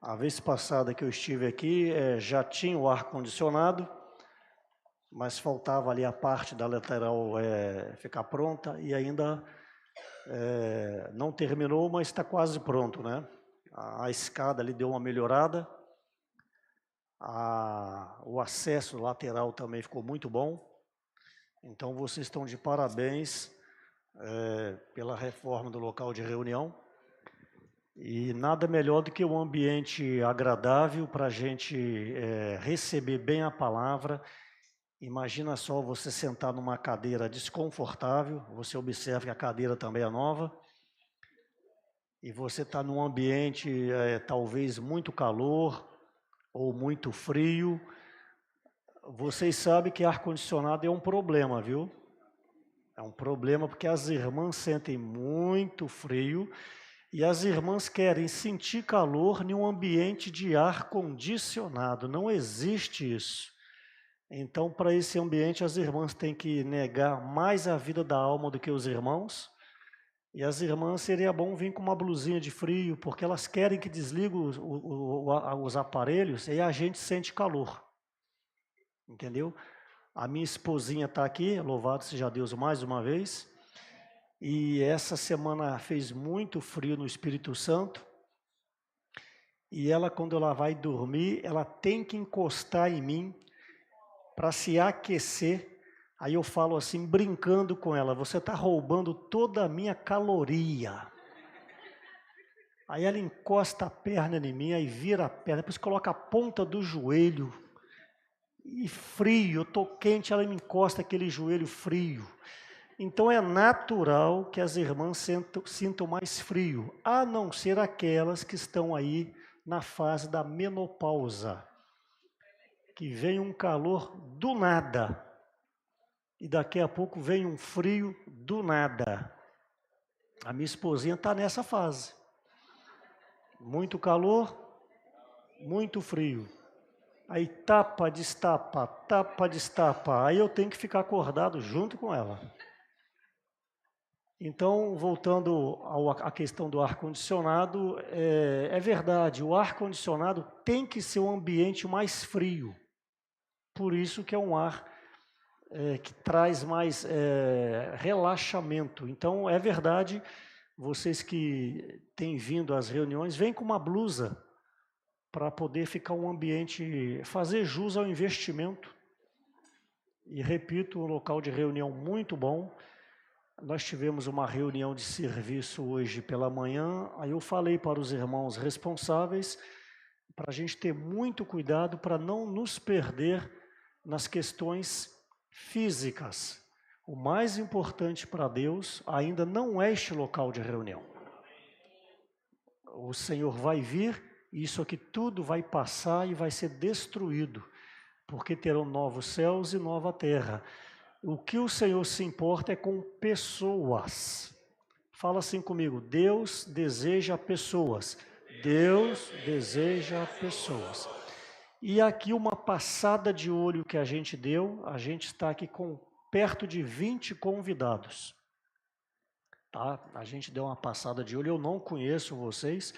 A vez passada que eu estive aqui, já tinha o ar-condicionado, mas faltava ali a parte da lateral ficar pronta e ainda não terminou, mas está quase pronto, né? A escada ali deu uma melhorada, o acesso lateral também ficou muito bom. Então vocês estão de parabéns pela reforma do local de reunião. E nada melhor do que um ambiente agradável para a gente receber bem a palavra. Imagina só você sentar numa cadeira desconfortável, você observa que a cadeira também é nova, e você está num ambiente talvez muito calor ou muito frio. Vocês sabem que ar-condicionado é um problema, viu? É um problema porque as irmãs sentem muito frio e as irmãs querem sentir calor em um ambiente de ar condicionado. Não existe isso. Então, para esse ambiente, as irmãs têm que negar mais a vida da alma do que os irmãos. E as irmãs seria bom vir com uma blusinha de frio, porque elas querem que desligue os aparelhos e a gente sente calor. Entendeu? A minha esposinha está aqui, louvado seja Deus mais uma vez. E essa semana fez muito frio no Espírito Santo. E ela, quando ela vai dormir, ela tem que encostar em mim para se aquecer. Aí eu falo assim, brincando com ela, você está roubando toda a minha caloria. Aí ela encosta a perna em mim, aí vira a perna, depois coloca a ponta do joelho. E frio, eu estou quente, ela me encosta aquele joelho frio. Então é natural que as irmãs sintam mais frio, a não ser aquelas que estão aí na fase da menopausa, que vem um calor do nada e daqui a pouco vem um frio do nada. A minha esposinha está nessa fase. Muito calor, muito frio. Aí tapa, destapa. Aí eu tenho que ficar acordado junto com ela. Então, voltando à questão do ar-condicionado, é verdade, o ar-condicionado tem que ser um ambiente mais frio. Por isso que é um ar que traz mais relaxamento. Então, é verdade, vocês que têm vindo às reuniões, vêm com uma blusa para poder ficar um ambiente, fazer jus ao investimento. E repito, um local de reunião muito bom. Nós tivemos uma reunião de serviço hoje pela manhã, aí eu falei para os irmãos responsáveis para a gente ter muito cuidado para não nos perder nas questões físicas. O mais importante para Deus ainda não é este local de reunião. O Senhor vai vir, e isso aqui tudo vai passar e vai ser destruído, porque terão novos céus e nova terra. O que o Senhor se importa é com pessoas. Fala assim comigo, Deus deseja pessoas. Deus deseja pessoas. E aqui uma passada de olho que a gente deu, a gente está aqui com perto de 20 convidados. Tá? A gente deu uma passada de olho, eu não conheço vocês,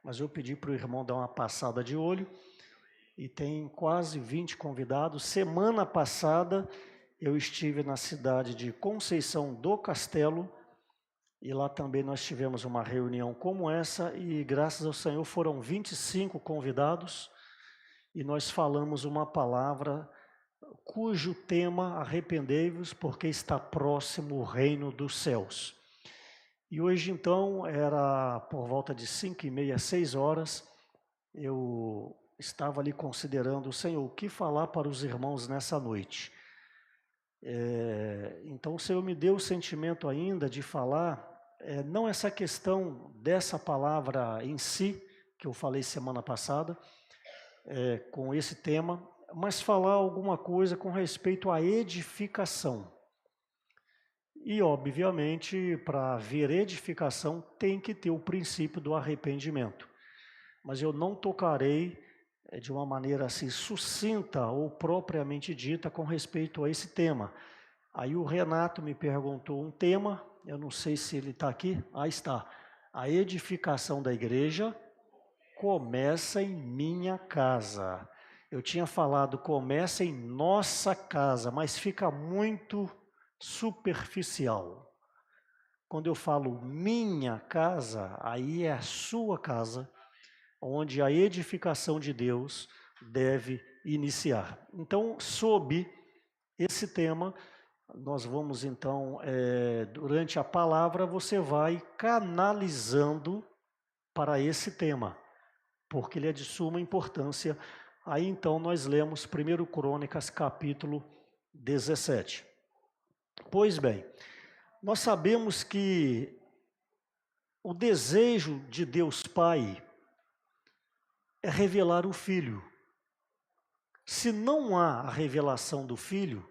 mas eu pedi para o irmão dar uma passada de olho. E tem quase 20 convidados. Semana passada eu estive na cidade de Conceição do Castelo e lá também nós tivemos uma reunião como essa e graças ao Senhor foram 25 convidados e nós falamos uma palavra cujo tema arrependei-vos porque está próximo o reino dos céus. E hoje então era por volta de 5h30, 6 horas, eu estava ali considerando, Senhor, o que falar para os irmãos nessa noite. Então o Senhor me deu o sentimento ainda de falar, não essa questão dessa palavra em si, que eu falei semana passada, com esse tema, mas falar alguma coisa com respeito à edificação. E, obviamente, para haver edificação, tem que ter o princípio do arrependimento. Mas eu não tocarei de uma maneira assim sucinta ou propriamente dita com respeito a esse tema. Aí o Renato me perguntou um tema, eu não sei se ele está aqui, está. A edificação da igreja começa em minha casa. Eu tinha falado começa em nossa casa, mas fica muito superficial. Quando eu falo minha casa, aí é a sua casa, onde a edificação de Deus deve iniciar. Então, sob esse tema, nós vamos então, durante a palavra, você vai canalizando para esse tema, porque ele é de suma importância. Aí então nós lemos 1 Crônicas, capítulo 17. Pois bem, nós sabemos que o desejo de Deus Pai é revelar o Filho. Se não há a revelação do Filho,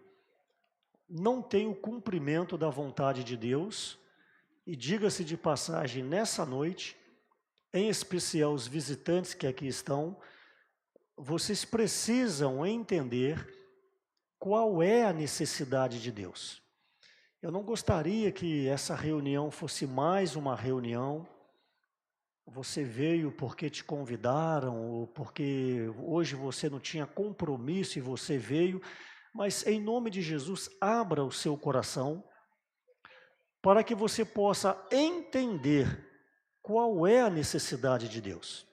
não tem o cumprimento da vontade de Deus. E diga-se de passagem, nessa noite, em especial os visitantes que aqui estão, vocês precisam entender qual é a necessidade de Deus. Eu não gostaria que essa reunião fosse mais uma reunião. Você veio porque te convidaram, ou porque hoje você não tinha compromisso e você veio. Mas em nome de Jesus, abra o seu coração para que você possa entender qual é a necessidade de Deus.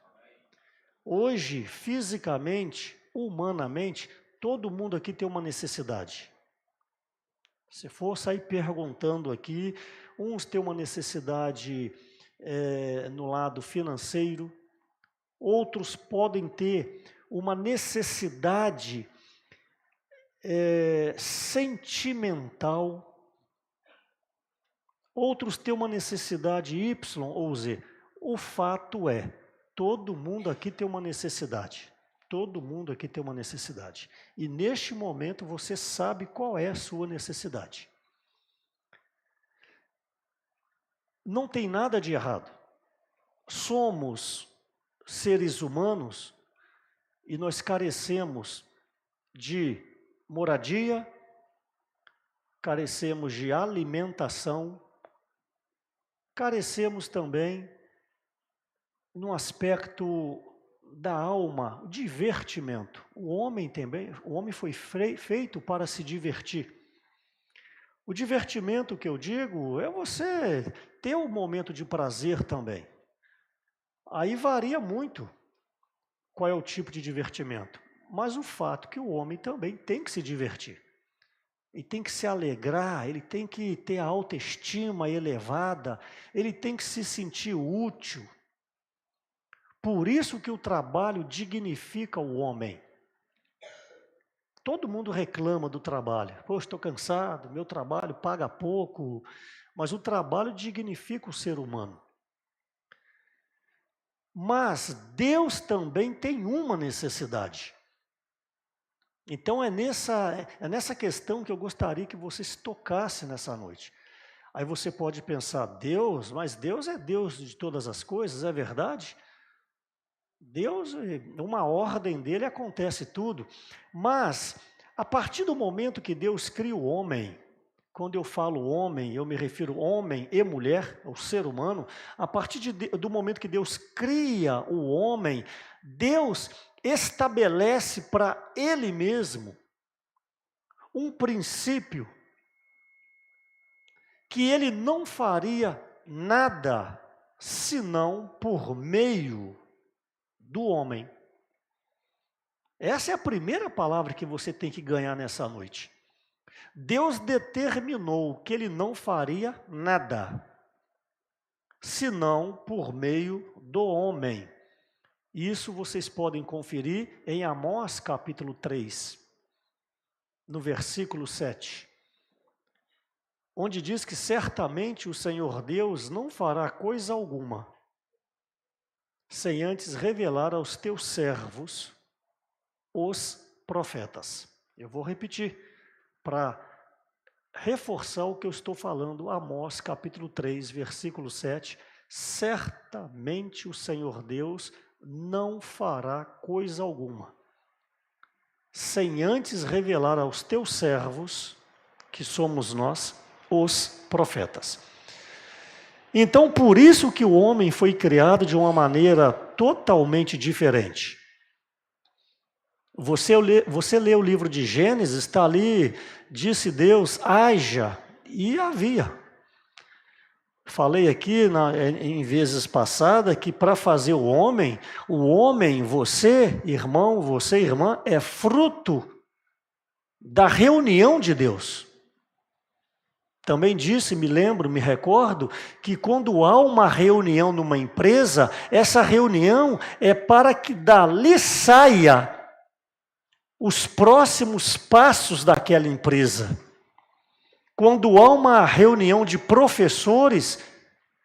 Hoje, fisicamente, humanamente, todo mundo aqui tem uma necessidade. Se for sair perguntando aqui, uns têm uma necessidade no lado financeiro, outros podem ter uma necessidade sentimental, outros têm uma necessidade Y ou Z. O fato é, todo mundo aqui tem uma necessidade. Todo mundo aqui tem uma necessidade. E neste momento você sabe qual é a sua necessidade. Não tem nada de errado. Somos seres humanos e nós carecemos de moradia, carecemos de alimentação, carecemos também no aspecto da alma, divertimento. O homem foi feito para se divertir. O divertimento que eu digo é você ter um momento de prazer também. Aí varia muito qual é o tipo de divertimento. Mas o fato é que o homem também tem que se divertir. Ele tem que se alegrar, ele tem que ter a autoestima elevada, ele tem que se sentir útil. Por isso que o trabalho dignifica o homem. Todo mundo reclama do trabalho. Poxa, estou cansado, meu trabalho paga pouco. Mas o trabalho dignifica o ser humano. Mas Deus também tem uma necessidade. Então é nessa questão que eu gostaria que você se tocasse nessa noite. Aí você pode pensar, Deus, mas Deus é Deus de todas as coisas, é verdade? Deus, uma ordem dele acontece tudo, mas a partir do momento que Deus cria o homem, quando eu falo homem, eu me refiro homem e mulher, o ser humano, a partir do momento que Deus cria o homem, Deus estabelece para ele mesmo um princípio que ele não faria nada senão por meio do homem. Essa é a primeira palavra que você tem que ganhar nessa noite. Deus determinou que ele não faria nada, senão por meio do homem. Isso vocês podem conferir em Amós capítulo 3, no versículo 7. Onde diz que certamente o Senhor Deus não fará coisa alguma, sem antes revelar aos teus servos, os profetas. Eu vou repetir, para reforçar o que eu estou falando, Amós capítulo 3, versículo 7, certamente o Senhor Deus não fará coisa alguma, sem antes revelar aos teus servos, que somos nós, os profetas. Então, por isso que o homem foi criado de uma maneira totalmente diferente. Você lê o livro de Gênesis, está ali, disse Deus, haja, e havia. Falei aqui em vezes passadas que para fazer o homem, você, irmão, você, irmã, é fruto da reunião de Deus. Também disse, me recordo, que quando há uma reunião numa empresa, essa reunião é para que dali saia os próximos passos daquela empresa. Quando há uma reunião de professores,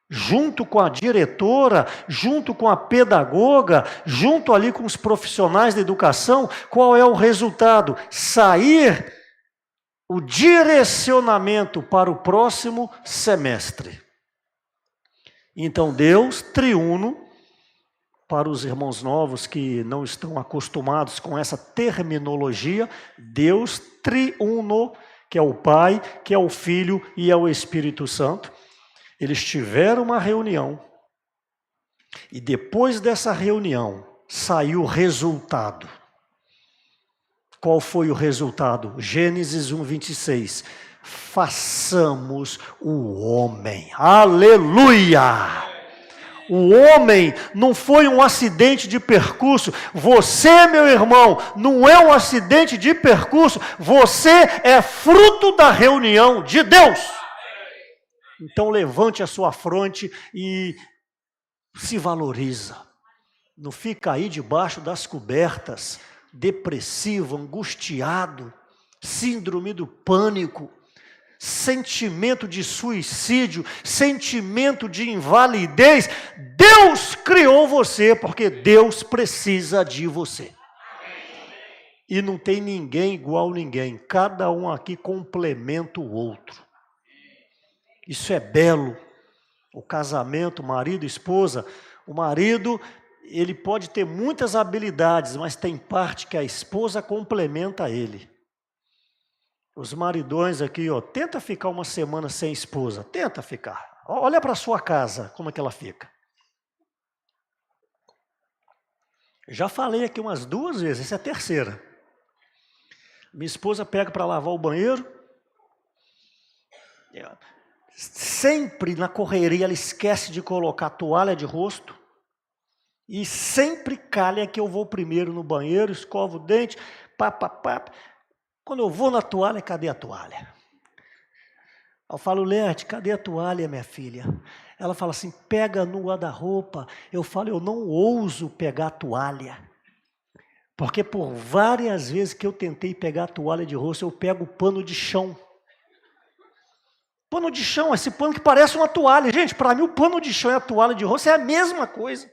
junto com a diretora, junto com a pedagoga, junto ali com os profissionais da educação, qual é o resultado? Sair o direcionamento para o próximo semestre. Então, Deus triuno, para os irmãos novos que não estão acostumados com essa terminologia, Deus triuno, que é o Pai, que é o Filho e é o Espírito Santo, eles tiveram uma reunião, e depois dessa reunião saiu o resultado. Qual foi o resultado? Gênesis 1:26. Façamos o homem. Aleluia! O homem não foi um acidente de percurso. Você, meu irmão, não é um acidente de percurso. Você é fruto da reunião de Deus. Então levante a sua fronte e se valoriza. Não fica aí debaixo das cobertas, depressivo, angustiado, síndrome do pânico, sentimento de suicídio, sentimento de invalidez. Deus criou você porque Deus precisa de você. E não tem ninguém igual a ninguém. Cada um aqui complementa o outro. Isso é belo. O casamento, marido e esposa, o marido, ele pode ter muitas habilidades, mas tem parte que a esposa complementa ele. Os maridões aqui, tenta ficar uma semana sem esposa, tenta ficar. Olha para a sua casa, como é que ela fica. Já falei aqui umas 2 vezes, essa é a terceira. Minha esposa pega para lavar o banheiro, sempre na correria ela esquece de colocar toalha de rosto, e sempre calha que eu vou primeiro no banheiro, escovo o dente, Quando eu vou na toalha, cadê a toalha? Eu falo, Lerte, cadê a toalha, minha filha? Ela fala assim, pega no guarda-roupa. Eu falo, eu não ouso pegar a toalha. Porque por várias vezes que eu tentei pegar a toalha de rosto, eu pego o pano de chão. Pano de chão, esse pano que parece uma toalha. Gente, para mim o pano de chão e a toalha de rosto é a mesma coisa.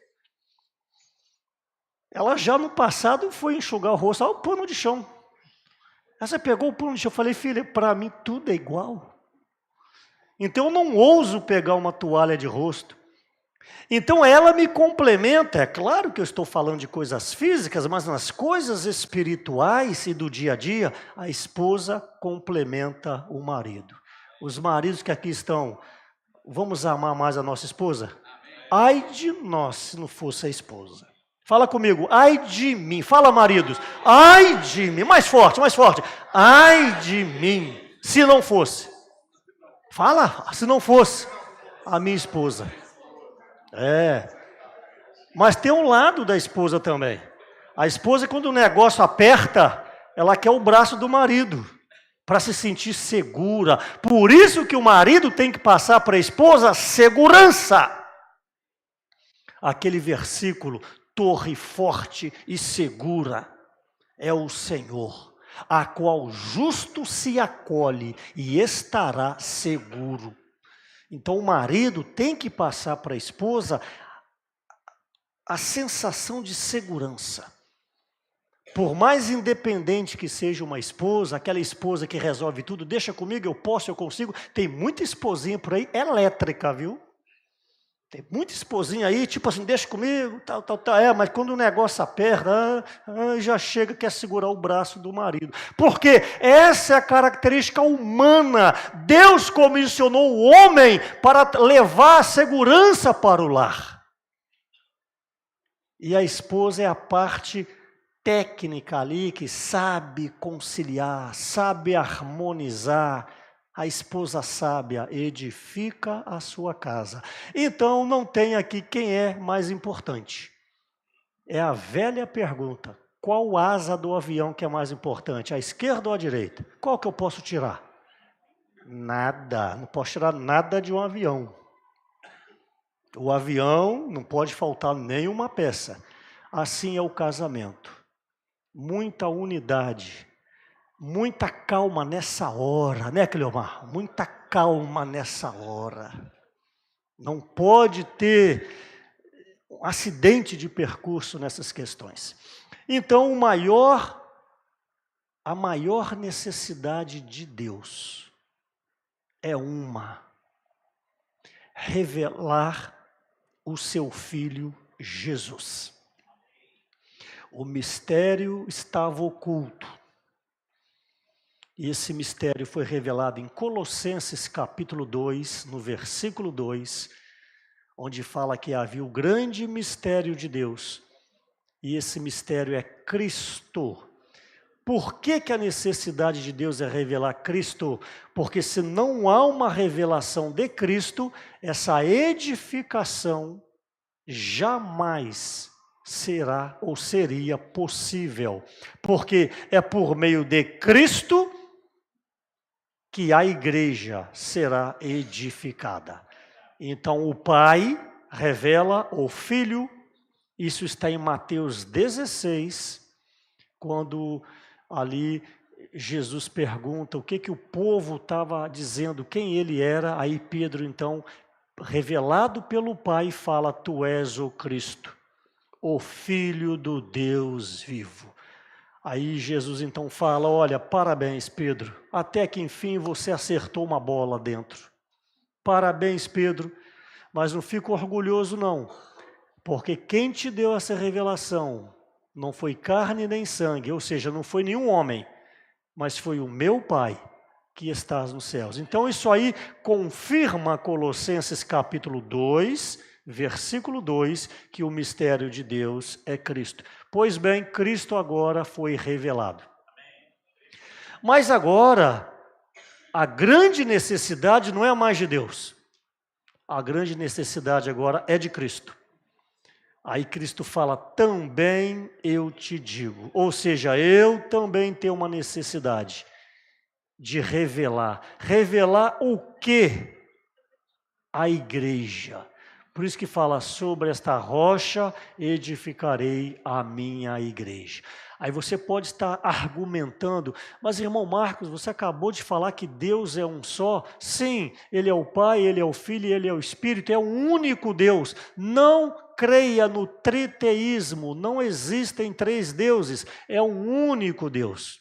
Ela já no passado foi enxugar o rosto, olha o pano de chão. Aí você pegou o pano de chão, eu falei, filha, para mim tudo é igual. Então eu não ouso pegar uma toalha de rosto. Então ela me complementa, é claro que eu estou falando de coisas físicas, mas nas coisas espirituais e do dia a dia, a esposa complementa o marido. Os maridos que aqui estão, vamos amar mais a nossa esposa? Ai de nós se não fosse a esposa. Fala comigo, ai de mim. Fala, maridos, ai de mim. Mais forte, mais forte. Ai de mim, se não fosse. Fala, se não fosse a minha esposa. Mas tem um lado da esposa também. A esposa, quando o negócio aperta, ela quer o braço do marido, para se sentir segura. Por isso que o marido tem que passar para a esposa segurança. Aquele versículo, torre forte e segura é o Senhor, a qual justo se acolhe e estará seguro. Então o marido tem que passar para a esposa a sensação de segurança. Por mais independente que seja uma esposa, aquela esposa que resolve tudo, deixa comigo, eu posso, eu consigo. Tem muita esposinha por aí elétrica, viu? Tem muita esposinha aí, tipo assim, deixa comigo, tal. Mas quando o negócio aperta, já chega, quer segurar o braço do marido. Porque essa é a característica humana. Deus comissionou o homem para levar a segurança para o lar. E a esposa é a parte técnica ali que sabe conciliar, sabe harmonizar. A esposa sábia edifica a sua casa. Então, não tem aqui quem é mais importante. É a velha pergunta: qual asa do avião que é mais importante? A esquerda ou a direita? Qual que eu posso tirar? Nada. Não posso tirar nada de um avião. O avião não pode faltar nenhuma peça. Assim é o casamento. Muita unidade. Muita calma nessa hora, né, Cleomar? Muita calma nessa hora. Não pode ter um acidente de percurso nessas questões. Então, a maior necessidade de Deus é revelar o seu Filho Jesus. O mistério estava oculto. E esse mistério foi revelado em Colossenses capítulo 2, no versículo 2, onde fala que havia o grande mistério de Deus. E esse mistério é Cristo. Por que a necessidade de Deus é revelar Cristo? Porque se não há uma revelação de Cristo, essa edificação jamais será ou seria possível. Porque é por meio de Cristo que a igreja será edificada. Então o Pai revela o Filho, isso está em Mateus 16, quando ali Jesus pergunta o que o povo estava dizendo, quem ele era, aí Pedro então, revelado pelo Pai, fala: tu és o Cristo, o Filho do Deus vivo. Aí Jesus então fala: olha, parabéns, Pedro, até que enfim você acertou uma bola dentro. Parabéns, Pedro, mas não fico orgulhoso não, porque quem te deu essa revelação não foi carne nem sangue, ou seja, não foi nenhum homem, mas foi o meu Pai que estás nos céus. Então isso aí confirma Colossenses capítulo 2, versículo 2, que o mistério de Deus é Cristo. Pois bem, Cristo agora foi revelado. Mas agora, a grande necessidade não é mais de Deus. A grande necessidade agora é de Cristo. Aí Cristo fala: também eu te digo. Ou seja, eu também tenho uma necessidade de revelar. Revelar o quê? A igreja. Por isso que fala: sobre esta rocha edificarei a minha igreja. Aí você pode estar argumentando: mas irmão Marcos, você acabou de falar que Deus é um só. Sim, Ele é o Pai, Ele é o Filho e Ele é o Espírito, é um único Deus. Não creia no triteísmo, não existem três deuses, é um único Deus.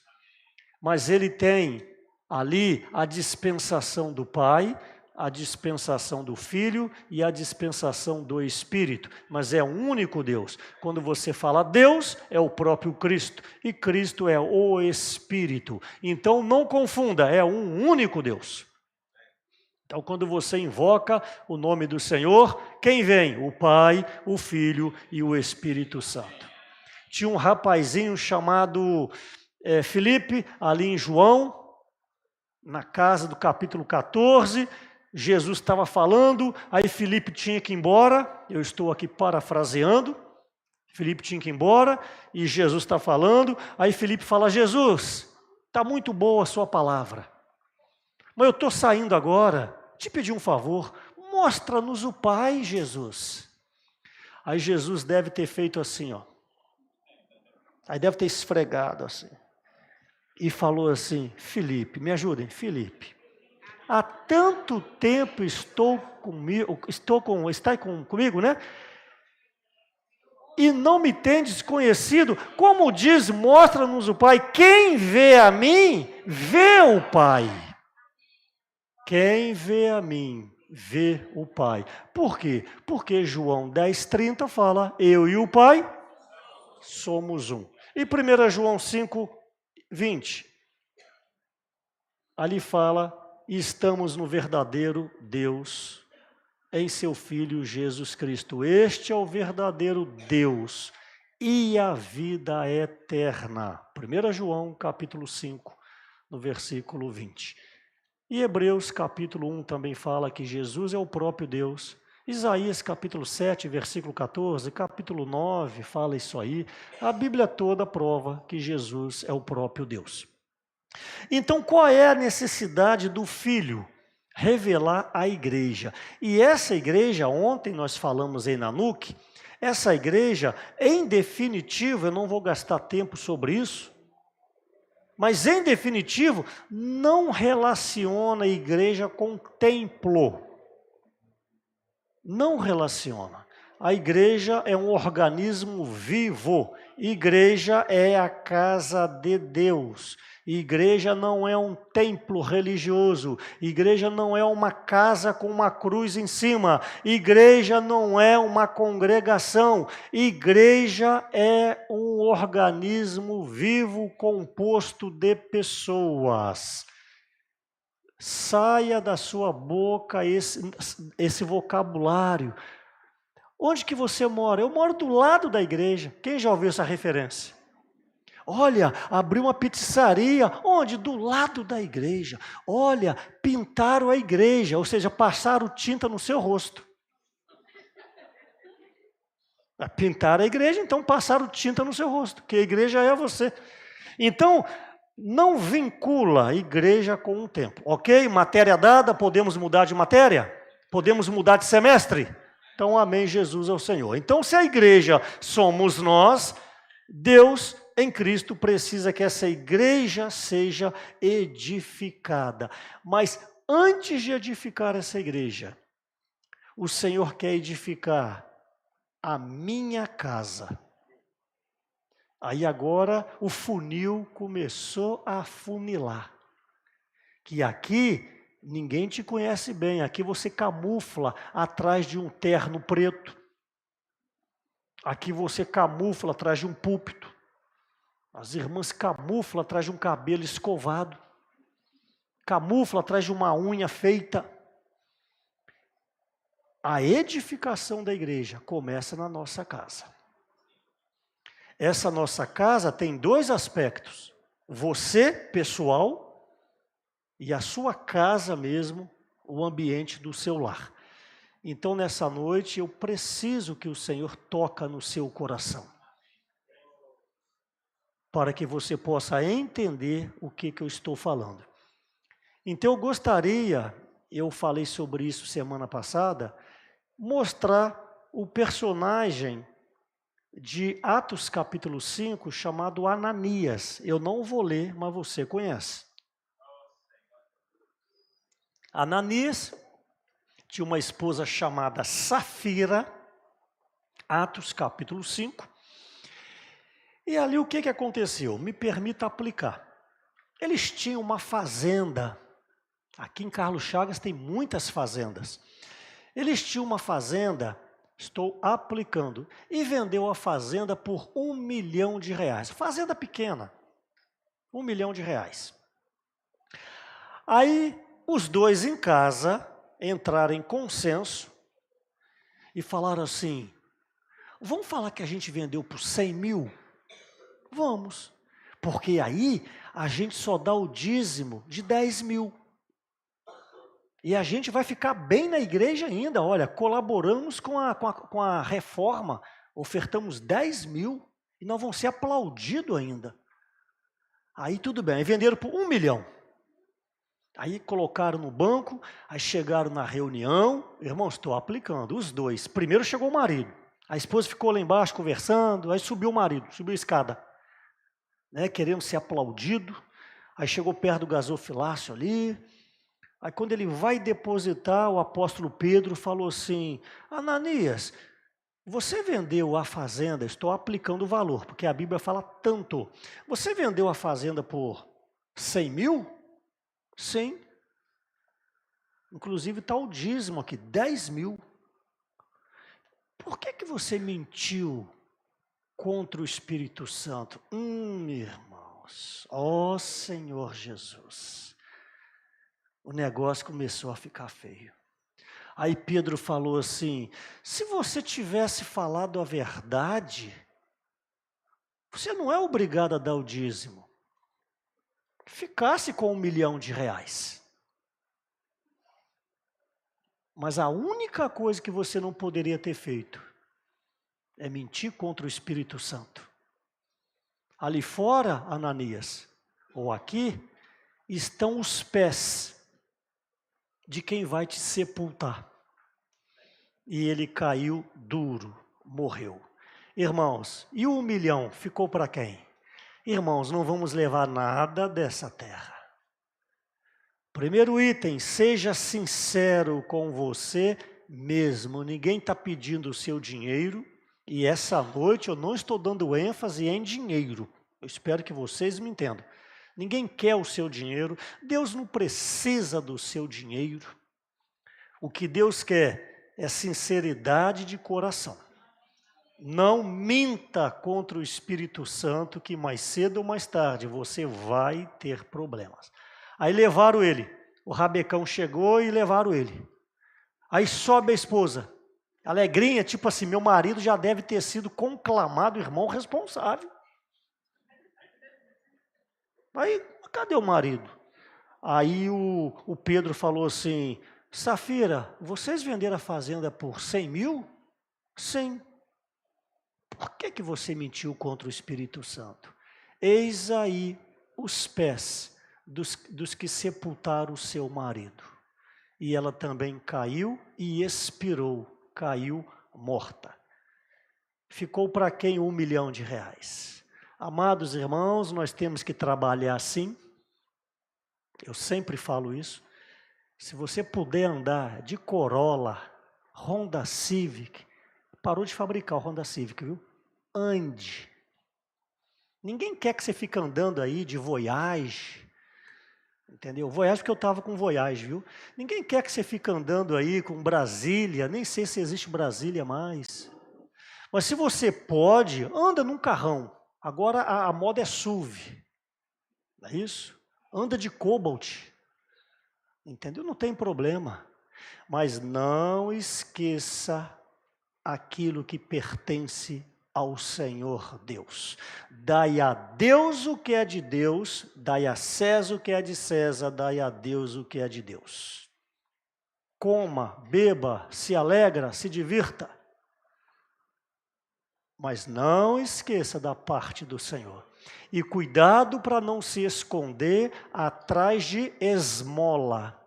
Mas Ele tem ali a dispensação do Pai, a dispensação do Filho e a dispensação do Espírito, mas é um único Deus. Quando você fala Deus, é o próprio Cristo, e Cristo é o Espírito. Então não confunda, é um único Deus. Então quando você invoca o nome do Senhor, quem vem? O Pai, o Filho e o Espírito Santo. Tinha um rapazinho chamado Filipe, ali em João, na casa do capítulo 14, Jesus estava falando, aí Filipe tinha que ir embora, eu estou aqui parafraseando, Filipe tinha que ir embora, e Jesus está falando, aí Filipe fala: Jesus, está muito boa a sua palavra, mas eu estou saindo agora, te pedi um favor, mostra-nos o Pai, Jesus. Aí Jesus deve ter feito assim, ó, aí deve ter esfregado assim, e falou assim: Filipe, me ajudem, Filipe. Há tanto tempo está comigo, né? E não me tendes conhecido, como diz, mostra-nos o Pai. Quem vê a mim, vê o Pai. Quem vê a mim, vê o Pai. Por quê? Porque João 10,30 fala, eu e o Pai somos um. E 1 João 5,20, ali fala, estamos no verdadeiro Deus, em seu Filho Jesus Cristo. Este é o verdadeiro Deus e a vida eterna. 1 João capítulo 5, no versículo 20. E Hebreus capítulo 1 também fala que Jesus é o próprio Deus. Isaías capítulo 7, versículo 14, capítulo 9 fala isso aí. A Bíblia toda prova que Jesus é o próprio Deus. Então, qual é a necessidade do Filho? Revelar a igreja. E essa igreja, ontem nós falamos em Nanuque, essa igreja, em definitivo, eu não vou gastar tempo sobre isso, mas em definitivo, não relaciona a igreja com templo. Não relaciona. A igreja é um organismo vivo. Igreja é a casa de Deus. Igreja não é um templo religioso. Igreja não é uma casa com uma cruz em cima. Igreja não é uma congregação. Igreja é um organismo vivo composto de pessoas. Saia da sua boca esse vocabulário. Onde que você mora? Eu moro do lado da igreja. Quem já ouviu essa referência? Olha, abriu uma pizzaria. Onde? Do lado da igreja. Olha, pintaram a igreja, ou seja, passaram tinta no seu rosto. Pintaram a igreja, então passaram tinta no seu rosto, porque a igreja é você. Então, não vincula a igreja com um tempo, ok? Matéria dada, podemos mudar de matéria? Podemos mudar de semestre? Então, amém, Jesus é o Senhor. Então, se a igreja somos nós, Deus em Cristo precisa que essa igreja seja edificada. Mas antes de edificar essa igreja, o Senhor quer edificar a minha casa. Aí agora o funil começou a funilar. Que aqui ninguém te conhece bem, aqui você camufla atrás de um terno preto. Aqui você camufla atrás de um púlpito. As irmãs camuflam atrás de um cabelo escovado. Camufla atrás de uma unha feita. A edificação da igreja começa na nossa casa. Essa nossa casa tem dois aspectos. Você, pessoal, e a sua casa mesmo, o ambiente do seu lar. Então, nessa noite, eu preciso que o Senhor toque no seu coração. Para que você possa entender o que eu estou falando. Então, eu gostaria, eu falei sobre isso semana passada, mostrar o personagem de Atos capítulo 5, chamado Ananias. Eu não vou ler, mas você conhece. Ananias tinha uma esposa chamada Safira, Atos capítulo 5. E ali o que aconteceu? Me permita aplicar. Eles tinham uma fazenda. Aqui em Carlos Chagas tem muitas fazendas. Eles tinham uma fazenda, estou aplicando, e vendeu a fazenda por R$1 milhão. Fazenda pequena, R$1 milhão. Aí os dois em casa entraram em consenso e falaram assim, vamos falar que a gente vendeu por 100 mil? Vamos, porque aí a gente só dá o dízimo de 10 mil. E a gente vai ficar bem na igreja ainda. Olha, colaboramos com a reforma, ofertamos 10 mil e nós vamos ser aplaudidos ainda. Aí tudo bem, aí venderam por 1 milhão. Aí colocaram no banco, aí chegaram na reunião. Irmãos, estou aplicando, os dois. Primeiro chegou o marido, a esposa ficou lá embaixo conversando, aí subiu o marido, subiu a escada, né, querendo ser aplaudido. Aí chegou perto do gasofilácio ali. Aí quando ele vai depositar, o apóstolo Pedro falou assim, Ananias, você vendeu a fazenda, estou aplicando o valor, porque a Bíblia fala tanto. Você vendeu a fazenda por 100 mil? Sim. Inclusive está o dízimo aqui, 10.000. Por que você mentiu contra o Espírito Santo? Irmãos, ó Senhor Jesus, o negócio começou a ficar feio. Aí Pedro falou assim, se você tivesse falado a verdade, você não é obrigado a dar o dízimo. Ficasse com R$1 milhão. Mas a única coisa que você não poderia ter feito é mentir contra o Espírito Santo. Ali fora, Ananias, ou aqui, estão os pés de quem vai te sepultar. E ele caiu duro, morreu. Irmãos, e o 1 milhão ficou para quem? Irmãos, não vamos levar nada dessa terra. Primeiro item, seja sincero com você mesmo. Ninguém está pedindo o seu dinheiro. E essa noite eu não estou dando ênfase em dinheiro. Eu espero que vocês me entendam. Ninguém quer o seu dinheiro. Deus não precisa do seu dinheiro. O que Deus quer é sinceridade de coração. Não minta contra o Espírito Santo, que mais cedo ou mais tarde você vai ter problemas. Aí levaram ele. O rabecão chegou e levaram ele. Aí sobe a esposa. Alegrinha, tipo assim, meu marido já deve ter sido conclamado irmão responsável. Aí, cadê o marido? Aí o Pedro falou assim, Safira, vocês venderam a fazenda por 100.000? Sim. Por que você mentiu contra o Espírito Santo? Eis aí os pés dos que sepultaram o seu marido. E ela também caiu e expirou, caiu morta. Ficou para quem R$1 milhão? Amados irmãos, nós temos que trabalhar assim. Eu sempre falo isso. Se você puder andar de Corolla, Honda Civic, parou de fabricar o Honda Civic, viu? Ande. Ninguém quer que você fique andando aí de Voyage, entendeu? Voyage porque eu estava com Voyage, viu? Ninguém quer que você fique andando aí com Brasília, nem sei se existe Brasília mais. Mas se você pode, anda num carrão. Agora a moda é SUV, não é isso? Anda de Cobalt, entendeu? Não tem problema. Mas não esqueça aquilo que pertence ao Senhor Deus. Dai a Deus o que é de Deus, dai a César o que é de César, dai a Deus o que é de Deus. Coma, beba, se alegra, se divirta. Mas não esqueça da parte do Senhor. E cuidado para não se esconder atrás de esmola.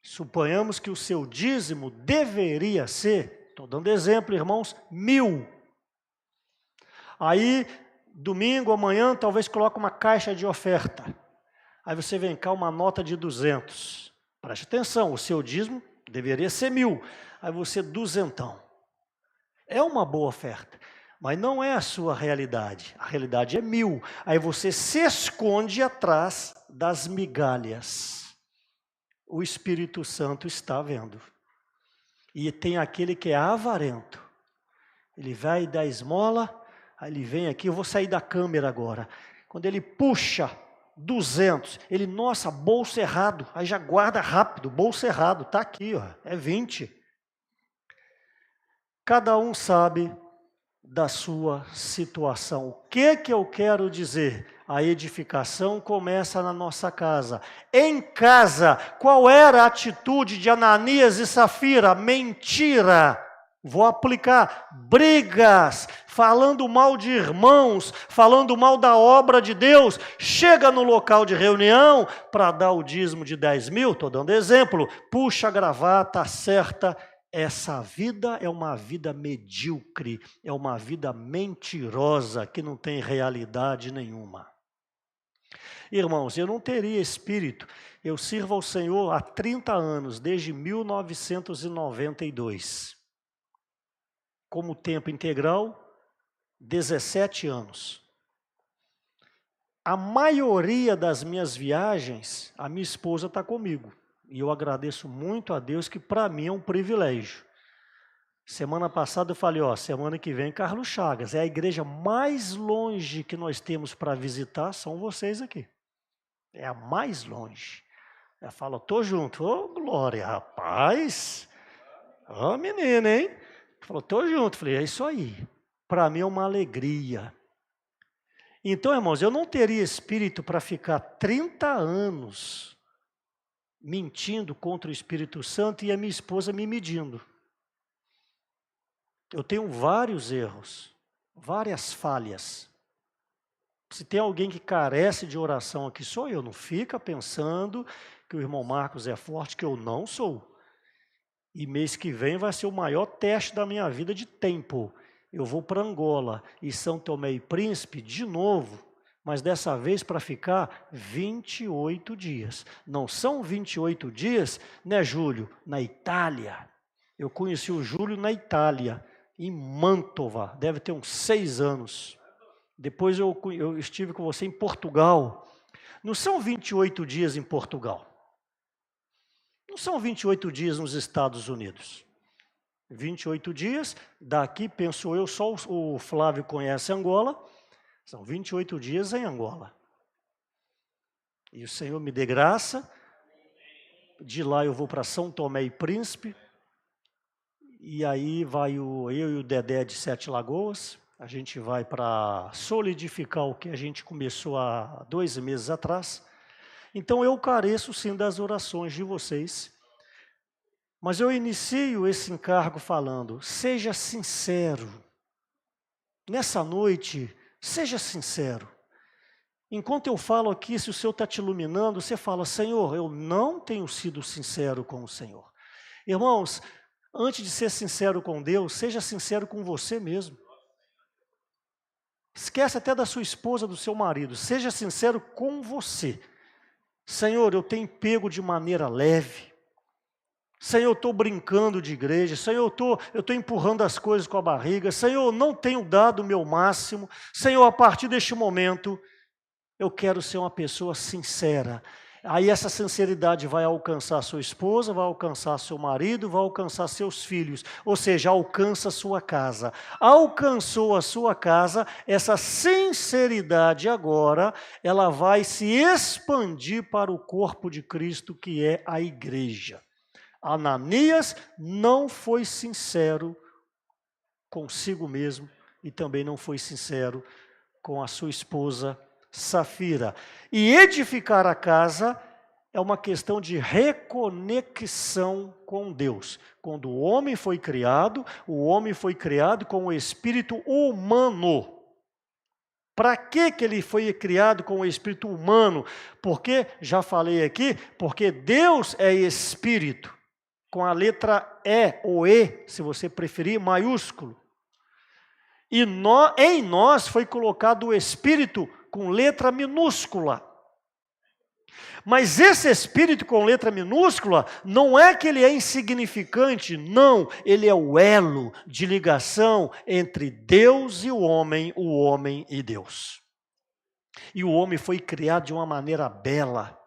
Suponhamos que o seu dízimo deveria ser, estou dando exemplo, irmãos, 1.000. Aí, domingo, amanhã, talvez coloque uma caixa de oferta. Aí você vem cá uma nota de 200. Preste atenção, o seu dízimo deveria ser 1.000. Aí você, 200. É uma boa oferta, mas não é a sua realidade. A realidade é 1.000. Aí você se esconde atrás das migalhas. O Espírito Santo está vendo. E tem aquele que é avarento. Ele vai dar esmola. Aí ele vem aqui, eu vou sair da câmera agora. Quando ele puxa 200, ele, nossa, bolso errado. Aí já guarda rápido, bolso errado, está aqui, ó, é 20. Cada um sabe da sua situação. O que eu quero dizer? A edificação começa na nossa casa. Em casa, qual era a atitude de Ananias e Safira? Mentira. Vou aplicar brigas, falando mal de irmãos, falando mal da obra de Deus. Chega no local de reunião para dar o dízimo de 10.000, estou dando exemplo, puxa a gravata, acerta. Essa vida é uma vida medíocre, é uma vida mentirosa, que não tem realidade nenhuma. Irmãos, eu não teria espírito, eu sirvo ao Senhor há 30 anos, desde 1992. Como tempo integral, 17 anos. A maioria das minhas viagens, a minha esposa está comigo. E eu agradeço muito a Deus, que para mim é um privilégio. Semana passada eu falei, semana que vem Carlos Chagas. É a igreja mais longe que nós temos para visitar, são vocês aqui. É a mais longe. Ela fala, tô junto. Ô, glória, rapaz. Ô, menina, hein? Falou, tô junto. Falei, é isso aí. Para mim é uma alegria. Então, irmãos, eu não teria espírito para ficar 30 anos mentindo contra o Espírito Santo e a minha esposa me medindo. Eu tenho vários erros, várias falhas. Se tem alguém que carece de oração aqui, sou eu. Não fica pensando que o irmão Marcos é forte, que eu não sou. E mês que vem vai ser o maior teste da minha vida de tempo. Eu vou para Angola e São Tomé e Príncipe de novo, mas dessa vez para ficar 28 dias. Não são 28 dias, né, Júlio? Na Itália. Eu conheci o Júlio na Itália, em Mantova, deve ter uns 6 anos. Depois eu estive com você em Portugal. Não são 28 dias em Portugal. Não são 28 dias nos Estados Unidos. 28 dias, daqui, penso eu, só o Flávio conhece Angola, são 28 dias em Angola. E o Senhor me dê graça, de lá eu vou para São Tomé e Príncipe, e aí vai eu e o Dedé de Sete Lagoas, a gente vai para solidificar o que a gente começou há 2 meses atrás. Então eu careço sim das orações de vocês. Mas eu inicio esse encargo falando, seja sincero. Nessa noite, seja sincero. Enquanto eu falo aqui, se o Senhor está te iluminando, você fala, Senhor, eu não tenho sido sincero com o Senhor. Irmãos, antes de ser sincero com Deus, seja sincero com você mesmo. Esquece até da sua esposa, do seu marido. Seja sincero com você. Senhor, eu tenho pego de maneira leve. Senhor, eu estou brincando de igreja. Senhor, eu estou empurrando as coisas com a barriga. Senhor, eu não tenho dado o meu máximo. Senhor, a partir deste momento, eu quero ser uma pessoa sincera. Aí essa sinceridade vai alcançar sua esposa, vai alcançar seu marido, vai alcançar seus filhos. Ou seja, alcança a sua casa. Alcançou a sua casa, essa sinceridade agora, ela vai se expandir para o corpo de Cristo, que é a igreja. Ananias não foi sincero consigo mesmo e também não foi sincero com a sua esposa Safira. E edificar a casa é uma questão de reconexão com Deus. Quando o homem foi criado com o espírito humano. Para que ele foi criado com o espírito humano? Porque, já falei aqui, porque Deus é espírito. Com a letra E ou E, se você preferir, maiúsculo. E em nós foi colocado o Espírito com letra minúscula. Mas esse Espírito com letra minúscula, não é que ele é insignificante, não. Ele é o elo de ligação entre Deus e o homem e Deus. E o homem foi criado de uma maneira bela.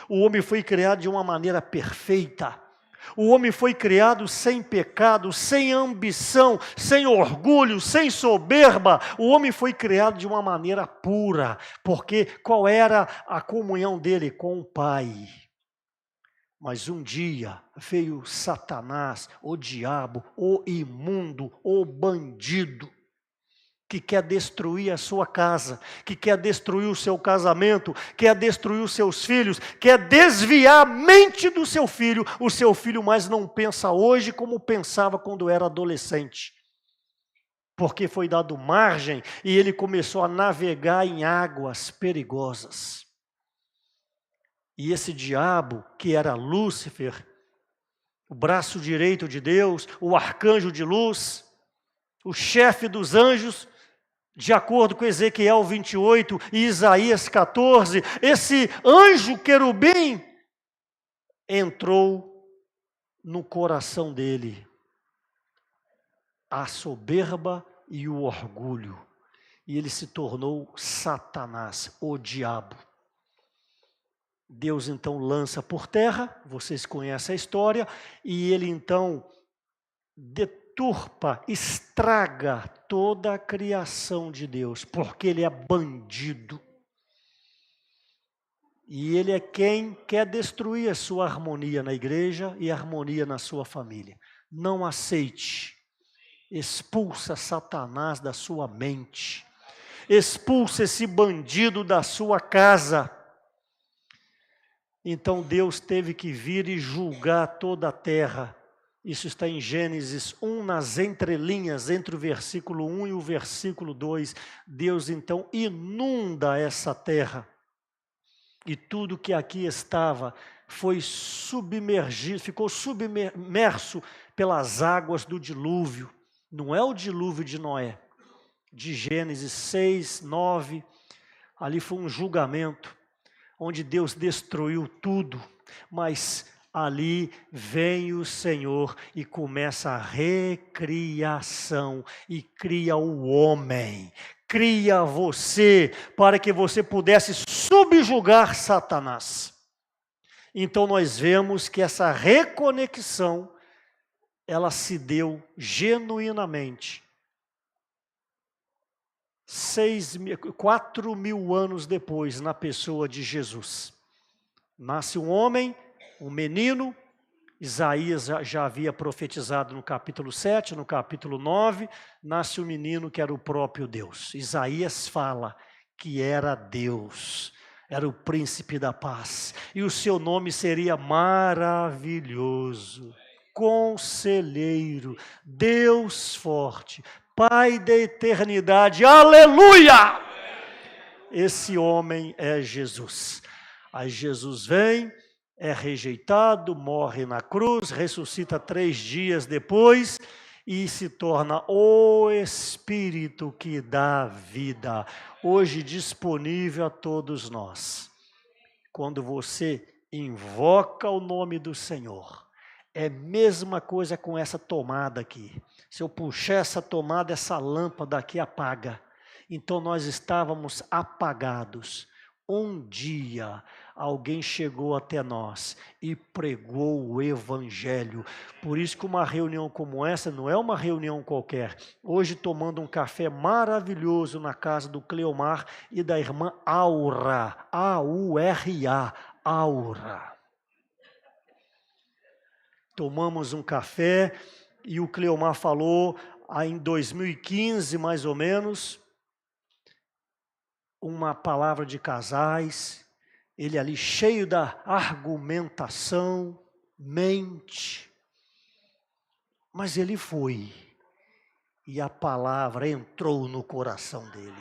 O homem foi criado de uma maneira perfeita. O homem foi criado sem pecado, sem ambição, sem orgulho, sem soberba. O homem foi criado de uma maneira pura, porque qual era a comunhão dele com o Pai? Mas um dia veio Satanás, o diabo, o imundo, o bandido, que quer destruir a sua casa, que quer destruir o seu casamento, quer destruir os seus filhos, quer desviar a mente do seu filho. O seu filho mais não pensa hoje como pensava quando era adolescente. Porque foi dado margem e ele começou a navegar em águas perigosas. E esse diabo, que era Lúcifer, o braço direito de Deus, o arcanjo de luz, o chefe dos anjos, de acordo com Ezequiel 28 e Isaías 14, esse anjo querubim entrou no coração dele a soberba e o orgulho. E ele se tornou Satanás, o diabo. Deus então lança por terra, vocês conhecem a história, e ele então deturpa, estraga toda a criação de Deus, porque ele é bandido. E ele é quem quer destruir a sua harmonia na igreja e a harmonia na sua família. Não aceite. Expulsa Satanás da sua mente. Expulsa esse bandido da sua casa. Então Deus teve que vir e julgar toda a terra. Isso está em Gênesis 1, nas entrelinhas, entre o versículo 1 e o versículo 2. Deus então inunda essa terra. E tudo que aqui estava foi submergido, ficou submerso pelas águas do dilúvio. Não é o dilúvio de Noé, de Gênesis 6, 9. Ali foi um julgamento, onde Deus destruiu tudo. Mas ali vem o Senhor e começa a recriação e cria o homem. Cria você para que você pudesse subjugar Satanás. Então nós vemos que essa reconexão, ela se deu genuinamente 4.000 anos depois, na pessoa de Jesus. Nasce um homem, um menino. Isaías já havia profetizado no capítulo 7, no capítulo 9, nasce um menino que era o próprio Deus. Isaías fala que era Deus, era o príncipe da paz, e o seu nome seria maravilhoso, conselheiro, Deus forte, Pai da eternidade, aleluia! Esse homem é Jesus. Aí Jesus vem, é rejeitado, morre na cruz, ressuscita 3 dias depois e se torna o Espírito que dá vida, hoje disponível a todos nós. Quando você invoca o nome do Senhor, é a mesma coisa com essa tomada aqui. Se eu puxar essa tomada, essa lâmpada aqui apaga. Então nós estávamos apagados. Um dia alguém chegou até nós e pregou o Evangelho. Por isso que uma reunião como essa não é uma reunião qualquer. Hoje tomando um café maravilhoso na casa do Cleomar e da irmã Aura, A-U-R-A, Aura. Tomamos um café e o Cleomar falou, em 2015 mais ou menos, uma palavra de casais, ele ali cheio da argumentação, mente, mas ele foi, e a palavra entrou no coração dele.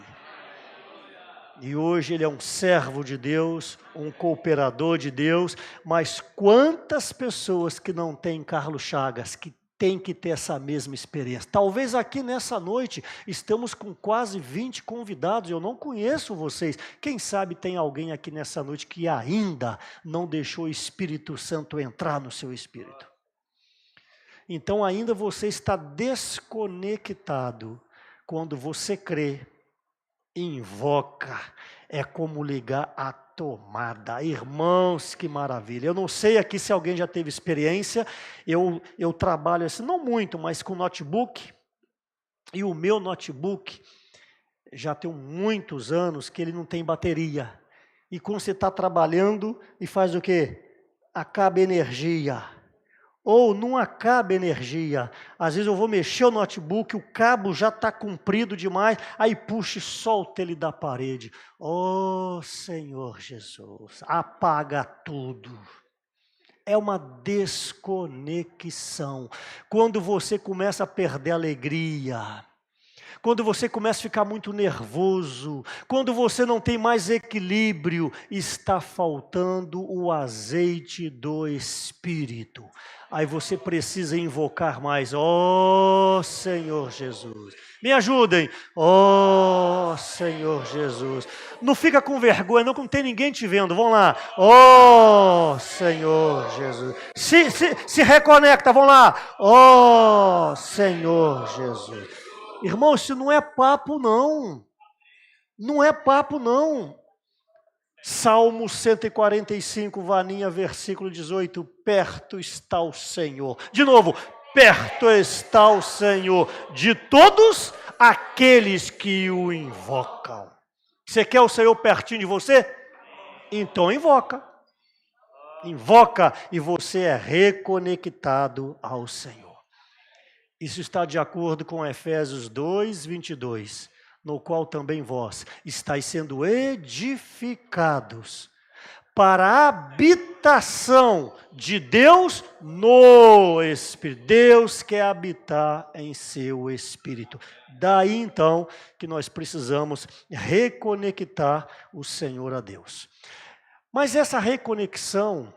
E hoje ele é um servo de Deus, um cooperador de Deus, mas quantas pessoas que não têm Carlos Chagas, que tem que ter essa mesma experiência. Talvez aqui nessa noite, estamos com quase 20 convidados, eu não conheço vocês. Quem sabe tem alguém aqui nessa noite que ainda não deixou o Espírito Santo entrar no seu espírito. Então ainda você está desconectado. Quando você crê, invoca, é como ligar a tomada. Irmãos, que maravilha. Eu não sei aqui se alguém já teve experiência, eu trabalho assim, não muito, mas com notebook, e o meu notebook já tem muitos anos que ele não tem bateria. E quando você está trabalhando e faz o quê? Acaba energia. Ou não acaba energia. Às vezes eu vou mexer o notebook, o cabo já está comprido demais, aí puxa e solta ele da parede. Oh, Senhor Jesus, apaga tudo. É uma desconexão. Quando você começa a perder a alegria, quando você começa a ficar muito nervoso, quando você não tem mais equilíbrio, está faltando o azeite do Espírito. Aí você precisa invocar mais, ó Senhor Jesus. Me ajudem, ó Senhor Jesus. Não fica com vergonha, não tem ninguém te vendo, vamos lá. Ó Senhor Jesus. Se reconecta, vamos lá. Ó Senhor Jesus. Irmão, isso não é papo não. Não é papo não. Salmo 145, Vaninha, versículo 18. Perto está o Senhor. De novo, perto está o Senhor de todos aqueles que o invocam. Você quer o Senhor pertinho de você? Então invoca. Invoca e você é reconectado ao Senhor. Isso está de acordo com Efésios 2, 22, no qual também vós estáis sendo edificados para a habitação de Deus no Espírito. Deus quer habitar em seu Espírito. Daí então que nós precisamos reconectar o Senhor a Deus. Mas essa reconexão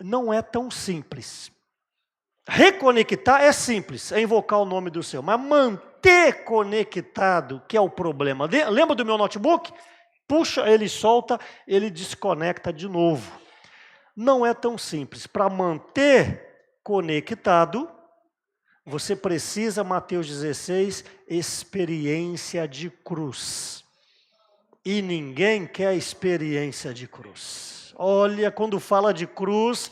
não é tão simples. Reconectar é simples, é invocar o nome do Senhor, mas manter conectado, que é o problema. Lembra do meu notebook? Puxa, ele solta, ele desconecta de novo. Não é tão simples. Para manter conectado, você precisa, Mateus 16, experiência de cruz. E ninguém quer experiência de cruz. Olha, quando fala de cruz,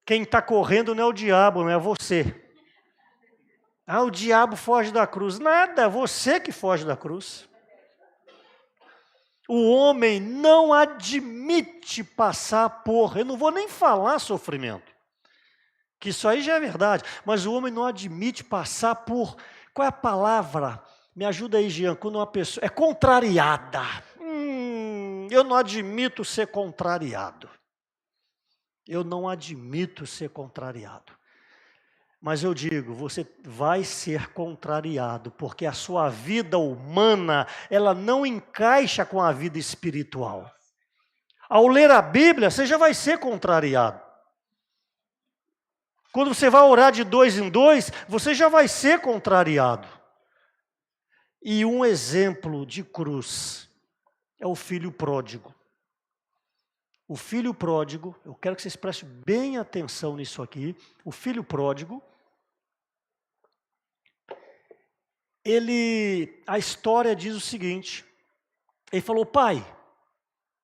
quem está correndo não é o diabo, não é você. Ah, o diabo foge da cruz. Nada, é você que foge da cruz. O homem não admite passar por, eu não vou nem falar sofrimento, que isso aí já é verdade, mas o homem não admite passar por, qual é a palavra? Me ajuda aí, Jean, quando uma pessoa é contrariada. Eu não admito ser contrariado. Eu não admito ser contrariado. Mas eu digo, você vai ser contrariado, porque a sua vida humana, ela não encaixa com a vida espiritual. Ao ler a Bíblia, você já vai ser contrariado. Quando você vai orar de 2 em 2, você já vai ser contrariado. E um exemplo de cruz é o filho pródigo. O filho pródigo, eu quero que vocês prestem bem atenção nisso aqui. O filho pródigo, a história diz o seguinte, ele falou, pai,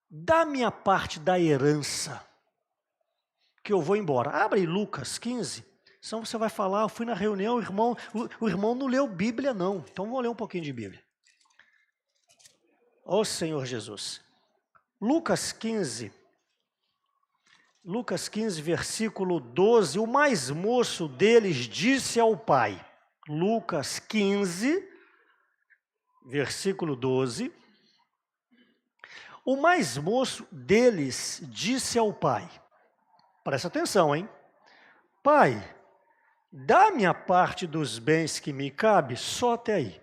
dá minha parte da herança, que eu vou embora. Abre Lucas 15, senão você vai falar, eu fui na reunião, o irmão não leu Bíblia não, então vou ler um pouquinho de Bíblia. Ó Senhor Jesus. Lucas 15, versículo 12, o mais moço deles disse ao pai, Lucas 15, versículo 12, o mais moço deles disse ao pai, presta atenção, hein? Pai, dá-me a parte dos bens que me cabe só até aí.